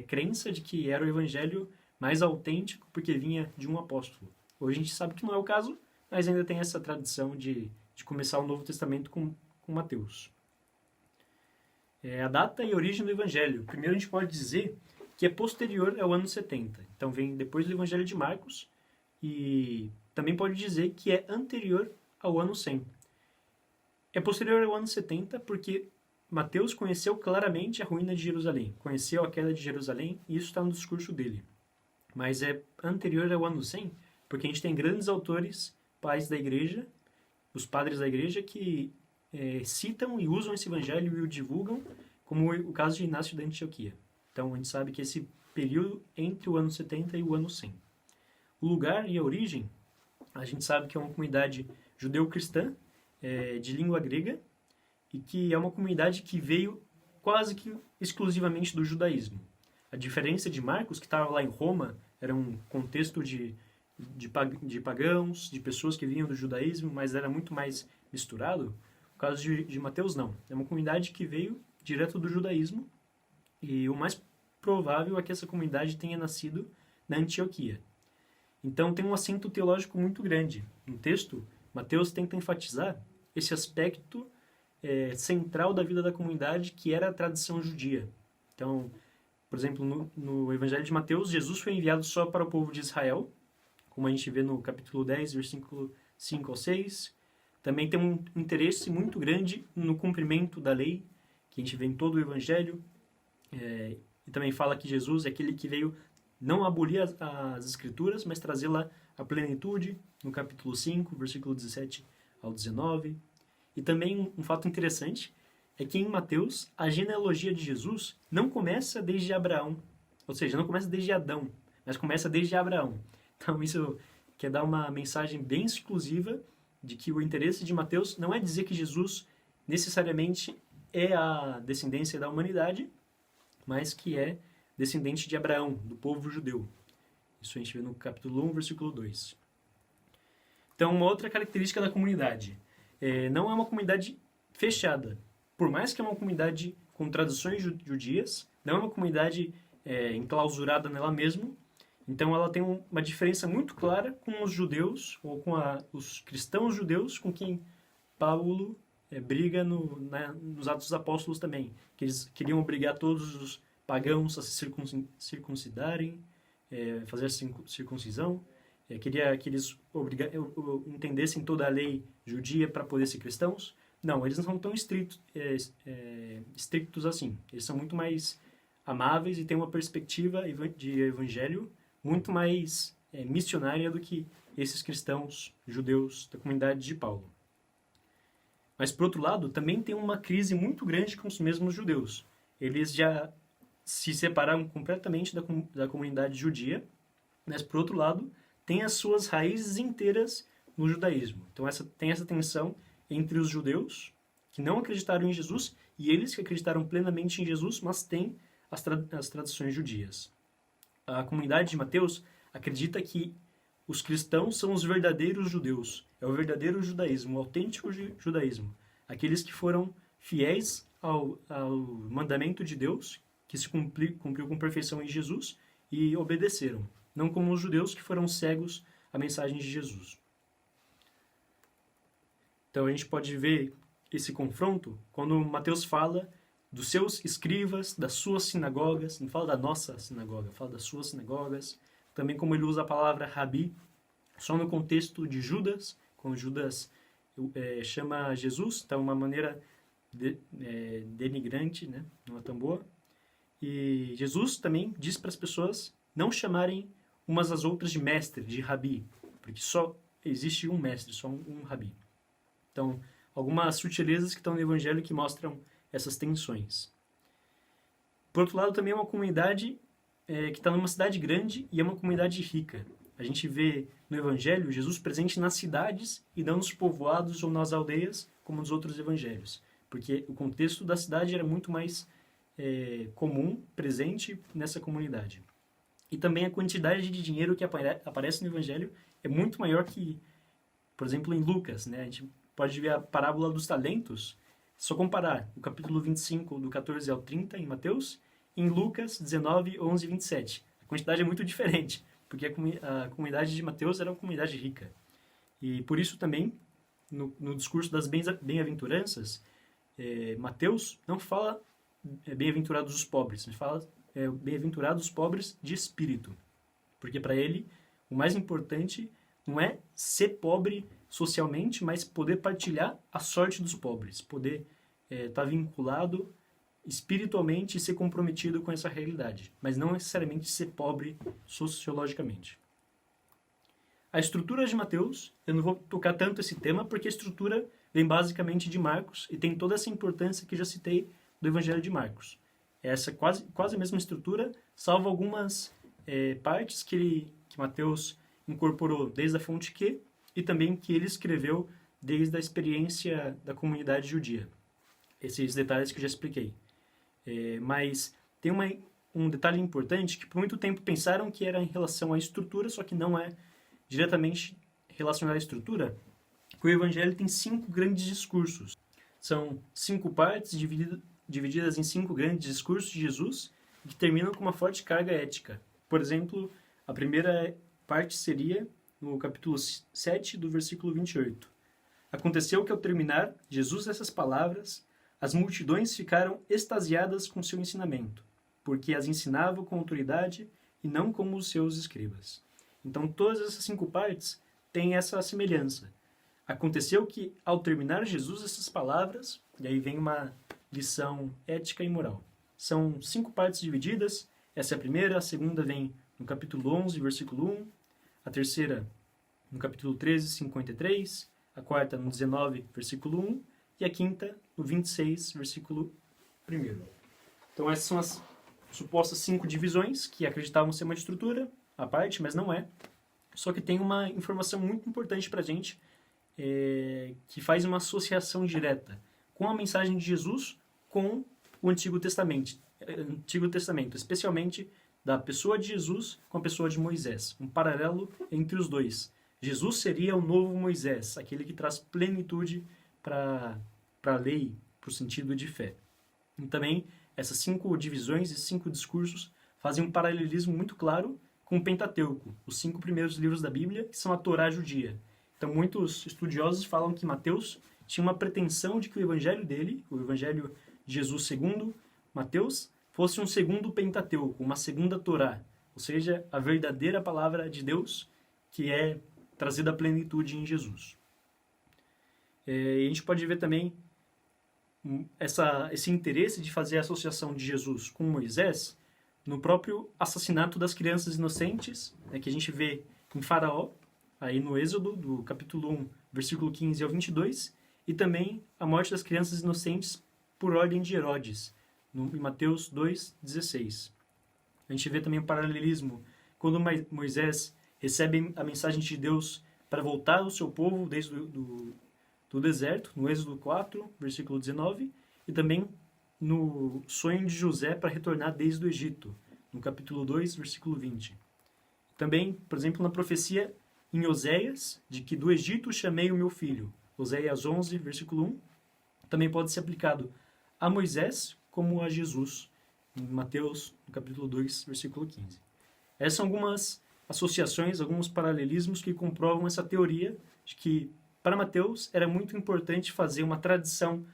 crença de que era o evangelho mais autêntico porque vinha de um apóstolo. Hoje a gente sabe que não é o caso, mas ainda tem essa tradição de começar o Novo Testamento com Mateus. A data e a origem do evangelho. Primeiro a gente pode dizer que é posterior ao ano 70. Então vem depois do evangelho de Marcos e também pode dizer que é anterior ao ano 100. É posterior ao ano 70 porque Mateus conheceu claramente a ruína de Jerusalém, conheceu a queda de Jerusalém e isso está no discurso dele. Mas é anterior ao ano 100 porque a gente tem grandes autores, pais da igreja, os padres da igreja que citam e usam esse evangelho e o divulgam, como o caso de Inácio da Antioquia. Então a gente sabe que esse período entre o ano 70 e o ano 100. O lugar e a origem, a gente sabe que é uma comunidade judeu-cristã, de língua grega, e que é uma comunidade que veio quase que exclusivamente do judaísmo. A diferença de Marcos, que estava lá em Roma, era um contexto de pagãos, de pessoas que vinham do judaísmo, mas era muito mais misturado. No caso de Mateus, não. É uma comunidade que veio direto do judaísmo, e o mais provável é que essa comunidade tenha nascido na Antioquia. Então tem um acento teológico muito grande. No texto, Mateus tenta enfatizar esse aspecto central da vida da comunidade, que era a tradição judia. Então, por exemplo, no Evangelho de Mateus, Jesus foi enviado só para o povo de Israel, como a gente vê no capítulo 10, versículo 5 ao 6. Também tem um interesse muito grande no cumprimento da lei, que a gente vê em todo o Evangelho. E também fala que Jesus é aquele que veio não abolir as Escrituras, mas trazê-la à plenitude, no capítulo 5, versículo 17 ao 19. E também um fato interessante é que em Mateus, a genealogia de Jesus não começa desde Abraão, ou seja, não começa desde Adão, mas começa desde Abraão. Então isso quer dar uma mensagem bem exclusiva de que o interesse de Mateus não é dizer que Jesus necessariamente é a descendência da humanidade, mas que é descendente de Abraão, do povo judeu. Isso a gente vê no capítulo 1, versículo 2. Então, uma outra característica da comunidade. Não é uma comunidade fechada. Por mais que é uma comunidade com tradições judias, não é uma comunidade enclausurada nela mesma. Então, ela tem uma diferença muito clara com os judeus, ou com os cristãos judeus, com quem Paulo briga nos Atos dos Apóstolos também. Que eles queriam obrigar todos os pagãos a se circuncidarem, fazer a circuncisão. Queria que eles entendessem toda a lei judia para poder ser cristãos. Não, eles não são tão estrictos assim. Eles são muito mais amáveis e têm uma perspectiva de evangelho muito mais missionária do que esses cristãos judeus da comunidade de Paulo. Mas, por outro lado, também tem uma crise muito grande com os mesmos judeus. Eles já se separaram completamente da comunidade judia, mas, por outro lado, tem as suas raízes inteiras no judaísmo. Então, tem essa tensão entre os judeus, que não acreditaram em Jesus, e eles que acreditaram plenamente em Jesus, mas têm as tradições judias. A comunidade de Mateus acredita que os cristãos são os verdadeiros judeus. É o verdadeiro judaísmo, o autêntico judaísmo. Aqueles que foram fiéis ao mandamento de Deus, que se cumpriu com perfeição em Jesus, e obedeceram. Não como os judeus que foram cegos à mensagem de Jesus. Então a gente pode ver esse confronto quando Mateus fala dos seus escribas, das suas sinagogas, não fala da nossa sinagoga, fala das suas sinagogas. Também como ele usa a palavra rabi, só no contexto de Judas, quando Judas chama Jesus, então uma maneira denigrante, né? Não é tão boa. E Jesus também diz para as pessoas não chamarem umas às outras de mestre, de rabi, porque só existe um mestre, só um rabi. Então, algumas sutilezas que estão no Evangelho que mostram essas tensões. Por outro lado, também é uma comunidade que está numa cidade grande e é uma comunidade rica. A gente vê no Evangelho Jesus presente nas cidades e não nos povoados ou nas aldeias, como nos outros evangelhos. Porque o contexto da cidade era muito mais comum, presente nessa comunidade. E também a quantidade de dinheiro que aparece no Evangelho é muito maior que, por exemplo, em Lucas, né? A gente pode ver a parábola dos talentos, só comparar o capítulo 25, do 14 ao 30, em Mateus, e em Lucas 19, 11 e 27. A quantidade é muito diferente, porque a comunidade de Mateus era uma comunidade rica. E por isso também, no discurso das bem-aventuranças, Mateus não fala bem-aventurados os pobres, ele fala bem-aventurados os pobres de espírito. Porque para ele, o mais importante não é ser pobre socialmente, mas poder partilhar a sorte dos pobres, poder estar vinculado espiritualmente e ser comprometido com essa realidade, mas não necessariamente ser pobre sociologicamente. A estrutura de Mateus, eu não vou tocar tanto esse tema, porque a estrutura vem basicamente de Marcos e tem toda essa importância que já citei do Evangelho de Marcos. Essa quase a mesma estrutura, salvo algumas partes que Mateus incorporou desde a fonte Q e também que ele escreveu desde a experiência da comunidade judia. Esses detalhes que eu já expliquei. Mas tem um detalhe importante que por muito tempo pensaram que era em relação à estrutura, só que não é diretamente relacionado à estrutura, que o Evangelho tem 5 grandes discursos. São 5 partes divididas em 5 grandes discursos de Jesus que terminam com uma forte carga ética. Por exemplo, a primeira parte seria no capítulo 7, do versículo 28. Aconteceu que ao terminar Jesus essas palavras, as multidões ficaram extasiadas com seu ensinamento, porque as ensinava com autoridade e não como os seus escribas. Então, todas essas 5 partes têm essa semelhança. Aconteceu que, ao terminar Jesus essas palavras, e aí vem uma lição ética e moral. São 5 partes divididas, essa é a primeira, a segunda vem no capítulo 11, versículo 1, a terceira no capítulo 13, 53, a quarta no 19, versículo 1, e a quinta no 26, versículo 1. Então essas são as supostas 5 divisões que acreditavam ser uma estrutura, a parte, mas não é. Só que tem uma informação muito importante para a gente, que faz uma associação direta com a mensagem de Jesus com o Antigo Testamento, especialmente da pessoa de Jesus com a pessoa de Moisés, um paralelo entre os dois. Jesus seria o novo Moisés, aquele que traz plenitude para a lei, para o sentido de fé. E também essas 5 divisões e 5 discursos fazem um paralelismo muito claro com o Pentateuco, os 5 primeiros livros da Bíblia, que são a Torá judia. Então, muitos estudiosos falam que Mateus tinha uma pretensão de que o evangelho dele, o evangelho de Jesus segundo Mateus, fosse um segundo Pentateuco, uma segunda Torá, ou seja, a verdadeira palavra de Deus, que é trazida à plenitude em Jesus. E a gente pode ver também esse interesse de fazer a associação de Jesus com Moisés no próprio assassinato das crianças inocentes, que a gente vê em Faraó, aí no Êxodo, do capítulo 1, versículo 15 ao 22, e também a morte das crianças inocentes por ordem de Herodes, em Mateus 2, 16. A gente vê também o paralelismo quando Moisés recebe a mensagem de Deus para voltar ao seu povo desde do deserto, no Êxodo 4, versículo 19, e também no sonho de José para retornar desde o Egito, no capítulo 2, versículo 20. Também, por exemplo, na profecia em Oséias, de que do Egito chamei o meu filho, Oséias 11, versículo 1, também pode ser aplicado a Moisés como a Jesus, em Mateus, no capítulo 2, versículo 15. Essas são algumas associações, alguns paralelismos que comprovam essa teoria de que, para Mateus, era muito importante fazer uma tradição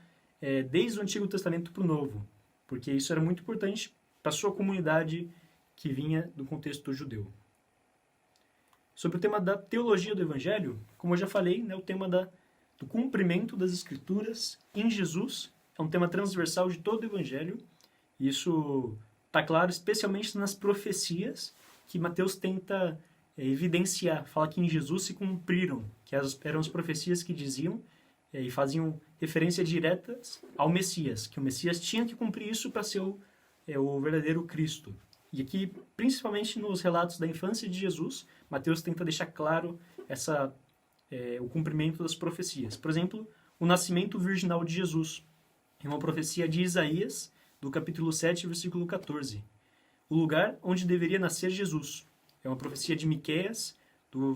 desde o Antigo Testamento para o Novo, porque isso era muito importante para a sua comunidade que vinha do contexto judeu. Sobre o tema da teologia do Evangelho, como eu já falei, o tema do cumprimento das Escrituras em Jesus é um tema transversal de todo o Evangelho, e isso está claro especialmente nas profecias que Mateus tenta evidenciar, fala que em Jesus se cumpriram, que eram as profecias que diziam e faziam referência diretas ao Messias, que o Messias tinha que cumprir isso para ser o verdadeiro Cristo. E aqui, principalmente nos relatos da infância de Jesus, Mateus tenta deixar claro o cumprimento das profecias. Por exemplo, o nascimento virginal de Jesus. É uma profecia de Isaías, do capítulo 7, versículo 14. O lugar onde deveria nascer Jesus. É uma profecia de Miqueias, do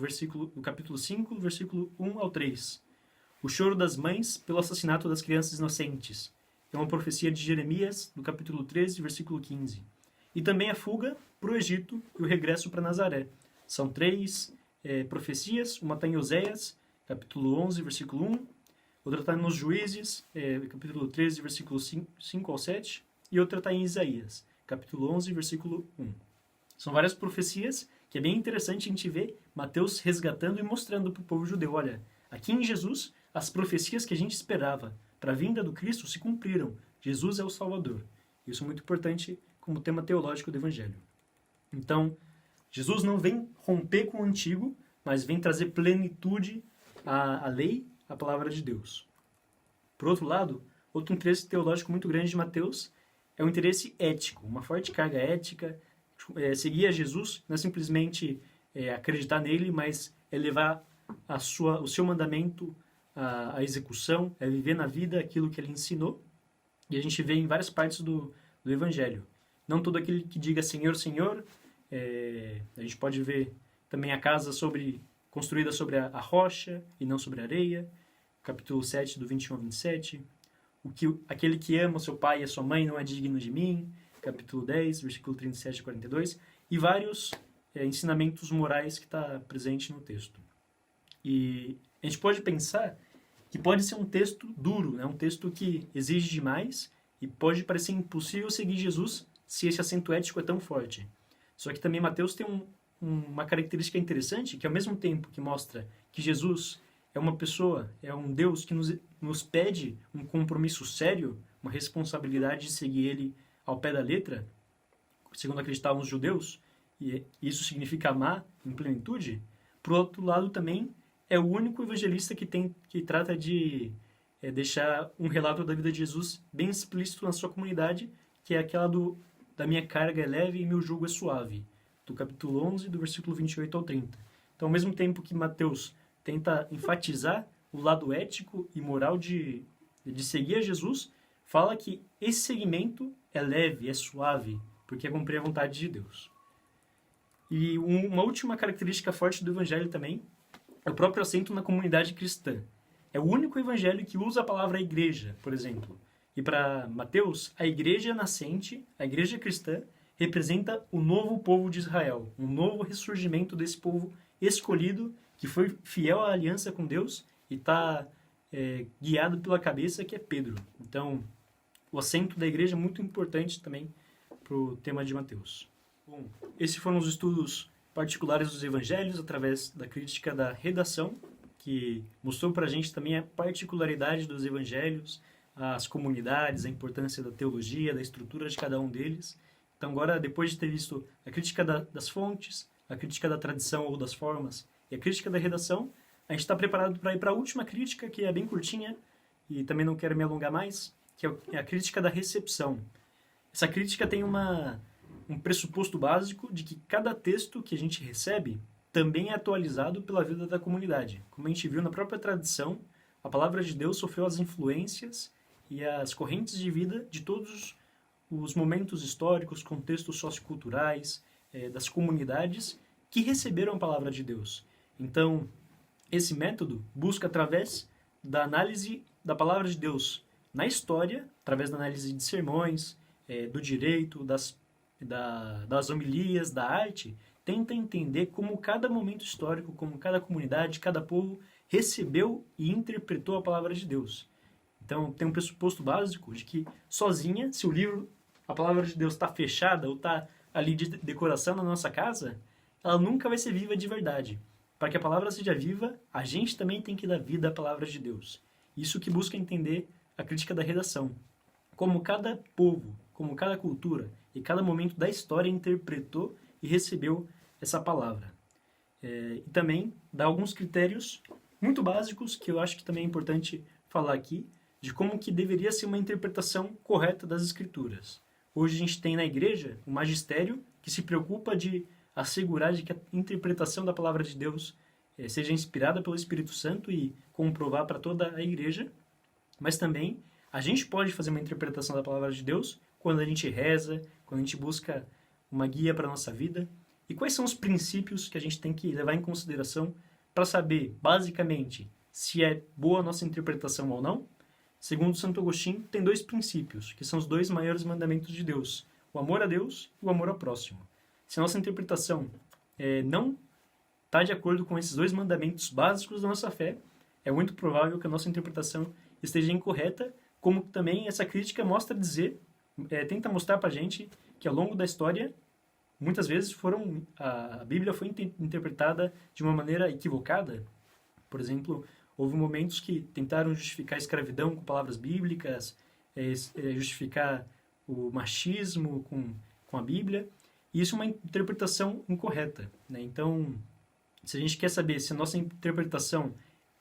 capítulo 5, versículo 1 ao 3. O choro das mães pelo assassinato das crianças inocentes. É uma profecia de Jeremias, do capítulo 13, versículo 15. E também a fuga para o Egito e o regresso para Nazaré. São 3 profecias, uma está em Oséias, capítulo 11, versículo 1, outra está nos Juízes, capítulo 13, versículo 5 ao 7, e outra está em Isaías, capítulo 11, versículo 1. São várias profecias que é bem interessante a gente ver Mateus resgatando e mostrando para o povo judeu, olha, aqui em Jesus, as profecias que a gente esperava para a vinda do Cristo se cumpriram. Jesus é o Salvador. Isso é muito importante como tema teológico do Evangelho. Então, Jesus não vem romper com o antigo, mas vem trazer plenitude à lei, à palavra de Deus. Por outro lado, outro interesse teológico muito grande de Mateus é o interesse ético, uma forte carga ética. Seguir a Jesus não é simplesmente acreditar nele, mas é levar o seu mandamento à execução, é viver na vida aquilo que ele ensinou. E a gente vê em várias partes do Evangelho. Não todo aquele que diga Senhor, Senhor. A gente pode ver também a casa construída sobre a rocha e não sobre a areia. Capítulo 7, do 21 ao 27. Aquele que ama seu pai e a sua mãe não é digno de mim. Capítulo 10, versículo 37 a 42. E vários ensinamentos morais que está presente no texto. E a gente pode pensar que pode ser um texto duro, né? Um texto que exige demais e pode parecer impossível seguir Jesus se esse acento ético é tão forte. Só que também Mateus tem uma característica interessante, que ao mesmo tempo que mostra que Jesus é uma pessoa, é um Deus que nos pede um compromisso sério, uma responsabilidade de seguir ele ao pé da letra, segundo acreditavam os judeus, e isso significa amar em plenitude. Por outro lado, também é o único evangelista que trata de deixar um relato da vida de Jesus bem explícito na sua comunidade, que é aquela da minha carga é leve e meu jugo é suave, do capítulo 11, do versículo 28 ao 30. Então, ao mesmo tempo que Mateus tenta enfatizar o lado ético e moral de seguir a Jesus, fala que esse seguimento é leve, é suave, porque é cumprir a vontade de Deus. E uma última característica forte do evangelho também é o próprio acento na comunidade cristã. É o único evangelho que usa a palavra igreja, por exemplo. E para Mateus, a igreja nascente, a igreja cristã, representa o novo povo de Israel, um novo ressurgimento desse povo escolhido, que foi fiel à aliança com Deus e está guiado pela cabeça, que é Pedro. Então, o acento da igreja é muito importante também para o tema de Mateus. Bom, esses foram os estudos particulares dos evangelhos através da crítica da redação, que mostrou para a gente também a particularidade dos evangelhos, as comunidades, a importância da teologia, da estrutura de cada um deles. Então agora, depois de ter visto a crítica das fontes, a crítica da tradição ou das formas e a crítica da redação, a gente está preparado para ir para a última crítica, que é bem curtinha, e também não quero me alongar mais, que é a crítica da recepção. Essa crítica tem um pressuposto básico de que cada texto que a gente recebe também é atualizado pela vida da comunidade. Como a gente viu na própria tradição, a palavra de Deus sofreu as influências e as correntes de vida de todos os momentos históricos, contextos socioculturais, das comunidades que receberam a palavra de Deus. Então, esse método busca, através da análise da palavra de Deus na história, através da análise de sermões, do direito, das homilias, da arte, tenta entender como cada momento histórico, como cada comunidade, cada povo recebeu e interpretou a palavra de Deus. Então, tem um pressuposto básico de que, sozinha, se a palavra de Deus está fechada ou está ali de decoração na nossa casa, ela nunca vai ser viva de verdade. Para que a palavra seja viva, a gente também tem que dar vida à palavra de Deus. Isso que busca entender a crítica da redação. Como cada povo, como cada cultura e cada momento da história interpretou e recebeu essa palavra. E também dá alguns critérios muito básicos que eu acho que também é importante falar aqui de como que deveria ser uma interpretação correta das Escrituras. Hoje a gente tem na igreja um magistério que se preocupa de assegurar de que a interpretação da palavra de Deus seja inspirada pelo Espírito Santo e comprovar para toda a igreja, mas também a gente pode fazer uma interpretação da palavra de Deus quando a gente reza, quando a gente busca uma guia para a nossa vida. E quais são os princípios que a gente tem que levar em consideração para saber, basicamente, se é boa a nossa interpretação ou não? Segundo Santo Agostinho, tem 2 princípios, que são os 2 maiores mandamentos de Deus: o amor a Deus e o amor ao próximo. Se a nossa interpretação não está de acordo com esses 2 mandamentos básicos da nossa fé, é muito provável que a nossa interpretação esteja incorreta, como também essa crítica tenta mostrar para a gente que ao longo da história, muitas vezes a Bíblia foi interpretada de uma maneira equivocada. Por exemplo, houve momentos que tentaram justificar a escravidão com palavras bíblicas, justificar o machismo com a Bíblia, e isso é uma interpretação incorreta, né? Então, se a gente quer saber se a nossa interpretação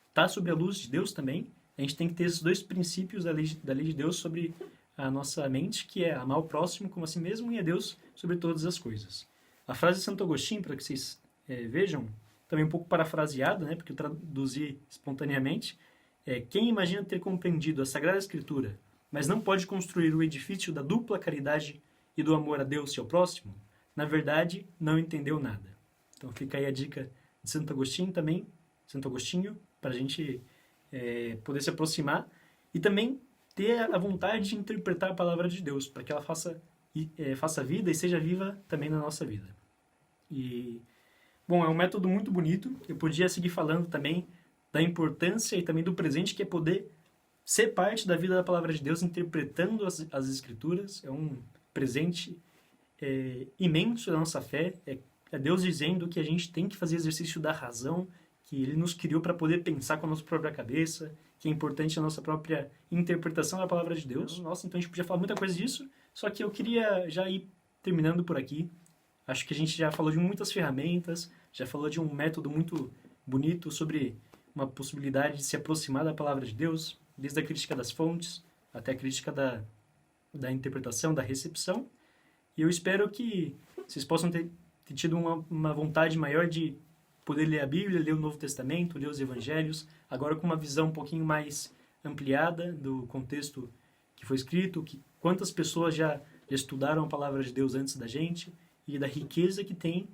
está sob a luz de Deus também, a gente tem que ter esses 2 princípios da lei de Deus sobre a nossa mente, que é amar o próximo como a si mesmo e a Deus sobre todas as coisas. A frase de Santo Agostinho, para que vocês vejam, também um pouco parafraseada, né, porque eu traduzi espontaneamente, quem imagina ter compreendido a Sagrada Escritura, mas não pode construir o edifício da dupla caridade e do amor a Deus e ao próximo, na verdade, não entendeu nada. Então fica aí a dica de Santo Agostinho também, para a gente poder se aproximar e também ter a vontade de interpretar a palavra de Deus, para que ela faça vida e seja viva também na nossa vida. E, bom, é um método muito bonito. Eu podia seguir falando também da importância e também do presente que é poder ser parte da vida da palavra de Deus, interpretando as Escrituras. É um presente imenso da nossa fé. É Deus dizendo que a gente tem que fazer exercício da razão, que Ele nos criou para poder pensar com a nossa própria cabeça, que é importante a nossa própria interpretação da palavra de Deus. Nossa, então a gente podia falar muita coisa disso, só que eu queria já ir terminando por aqui. Acho que a gente já falou de muitas ferramentas, já falou de um método muito bonito sobre uma possibilidade de se aproximar da palavra de Deus, desde a crítica das fontes até a crítica da interpretação, da recepção. E eu espero que vocês possam ter tido uma vontade maior de poder ler a Bíblia, ler o Novo Testamento, ler os Evangelhos, agora com uma visão um pouquinho mais ampliada do contexto que foi escrito, quantas pessoas já estudaram a palavra de Deus antes da gente e da riqueza que tem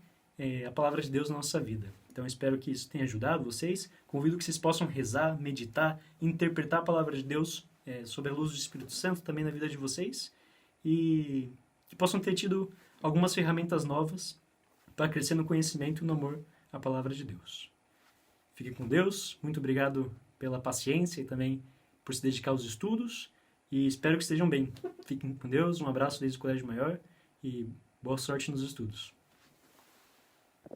a palavra de Deus na nossa vida. Então, eu espero que isso tenha ajudado vocês. Convido que vocês possam rezar, meditar, interpretar a palavra de Deus sob a luz do Espírito Santo também na vida de vocês e que possam ter tido algumas ferramentas novas para crescer no conhecimento e no amor à palavra de Deus. Fique com Deus. Muito obrigado pela paciência e também por se dedicar aos estudos. E espero que estejam bem. Fiquem com Deus. Um abraço desde o Colégio Maior e boa sorte nos estudos.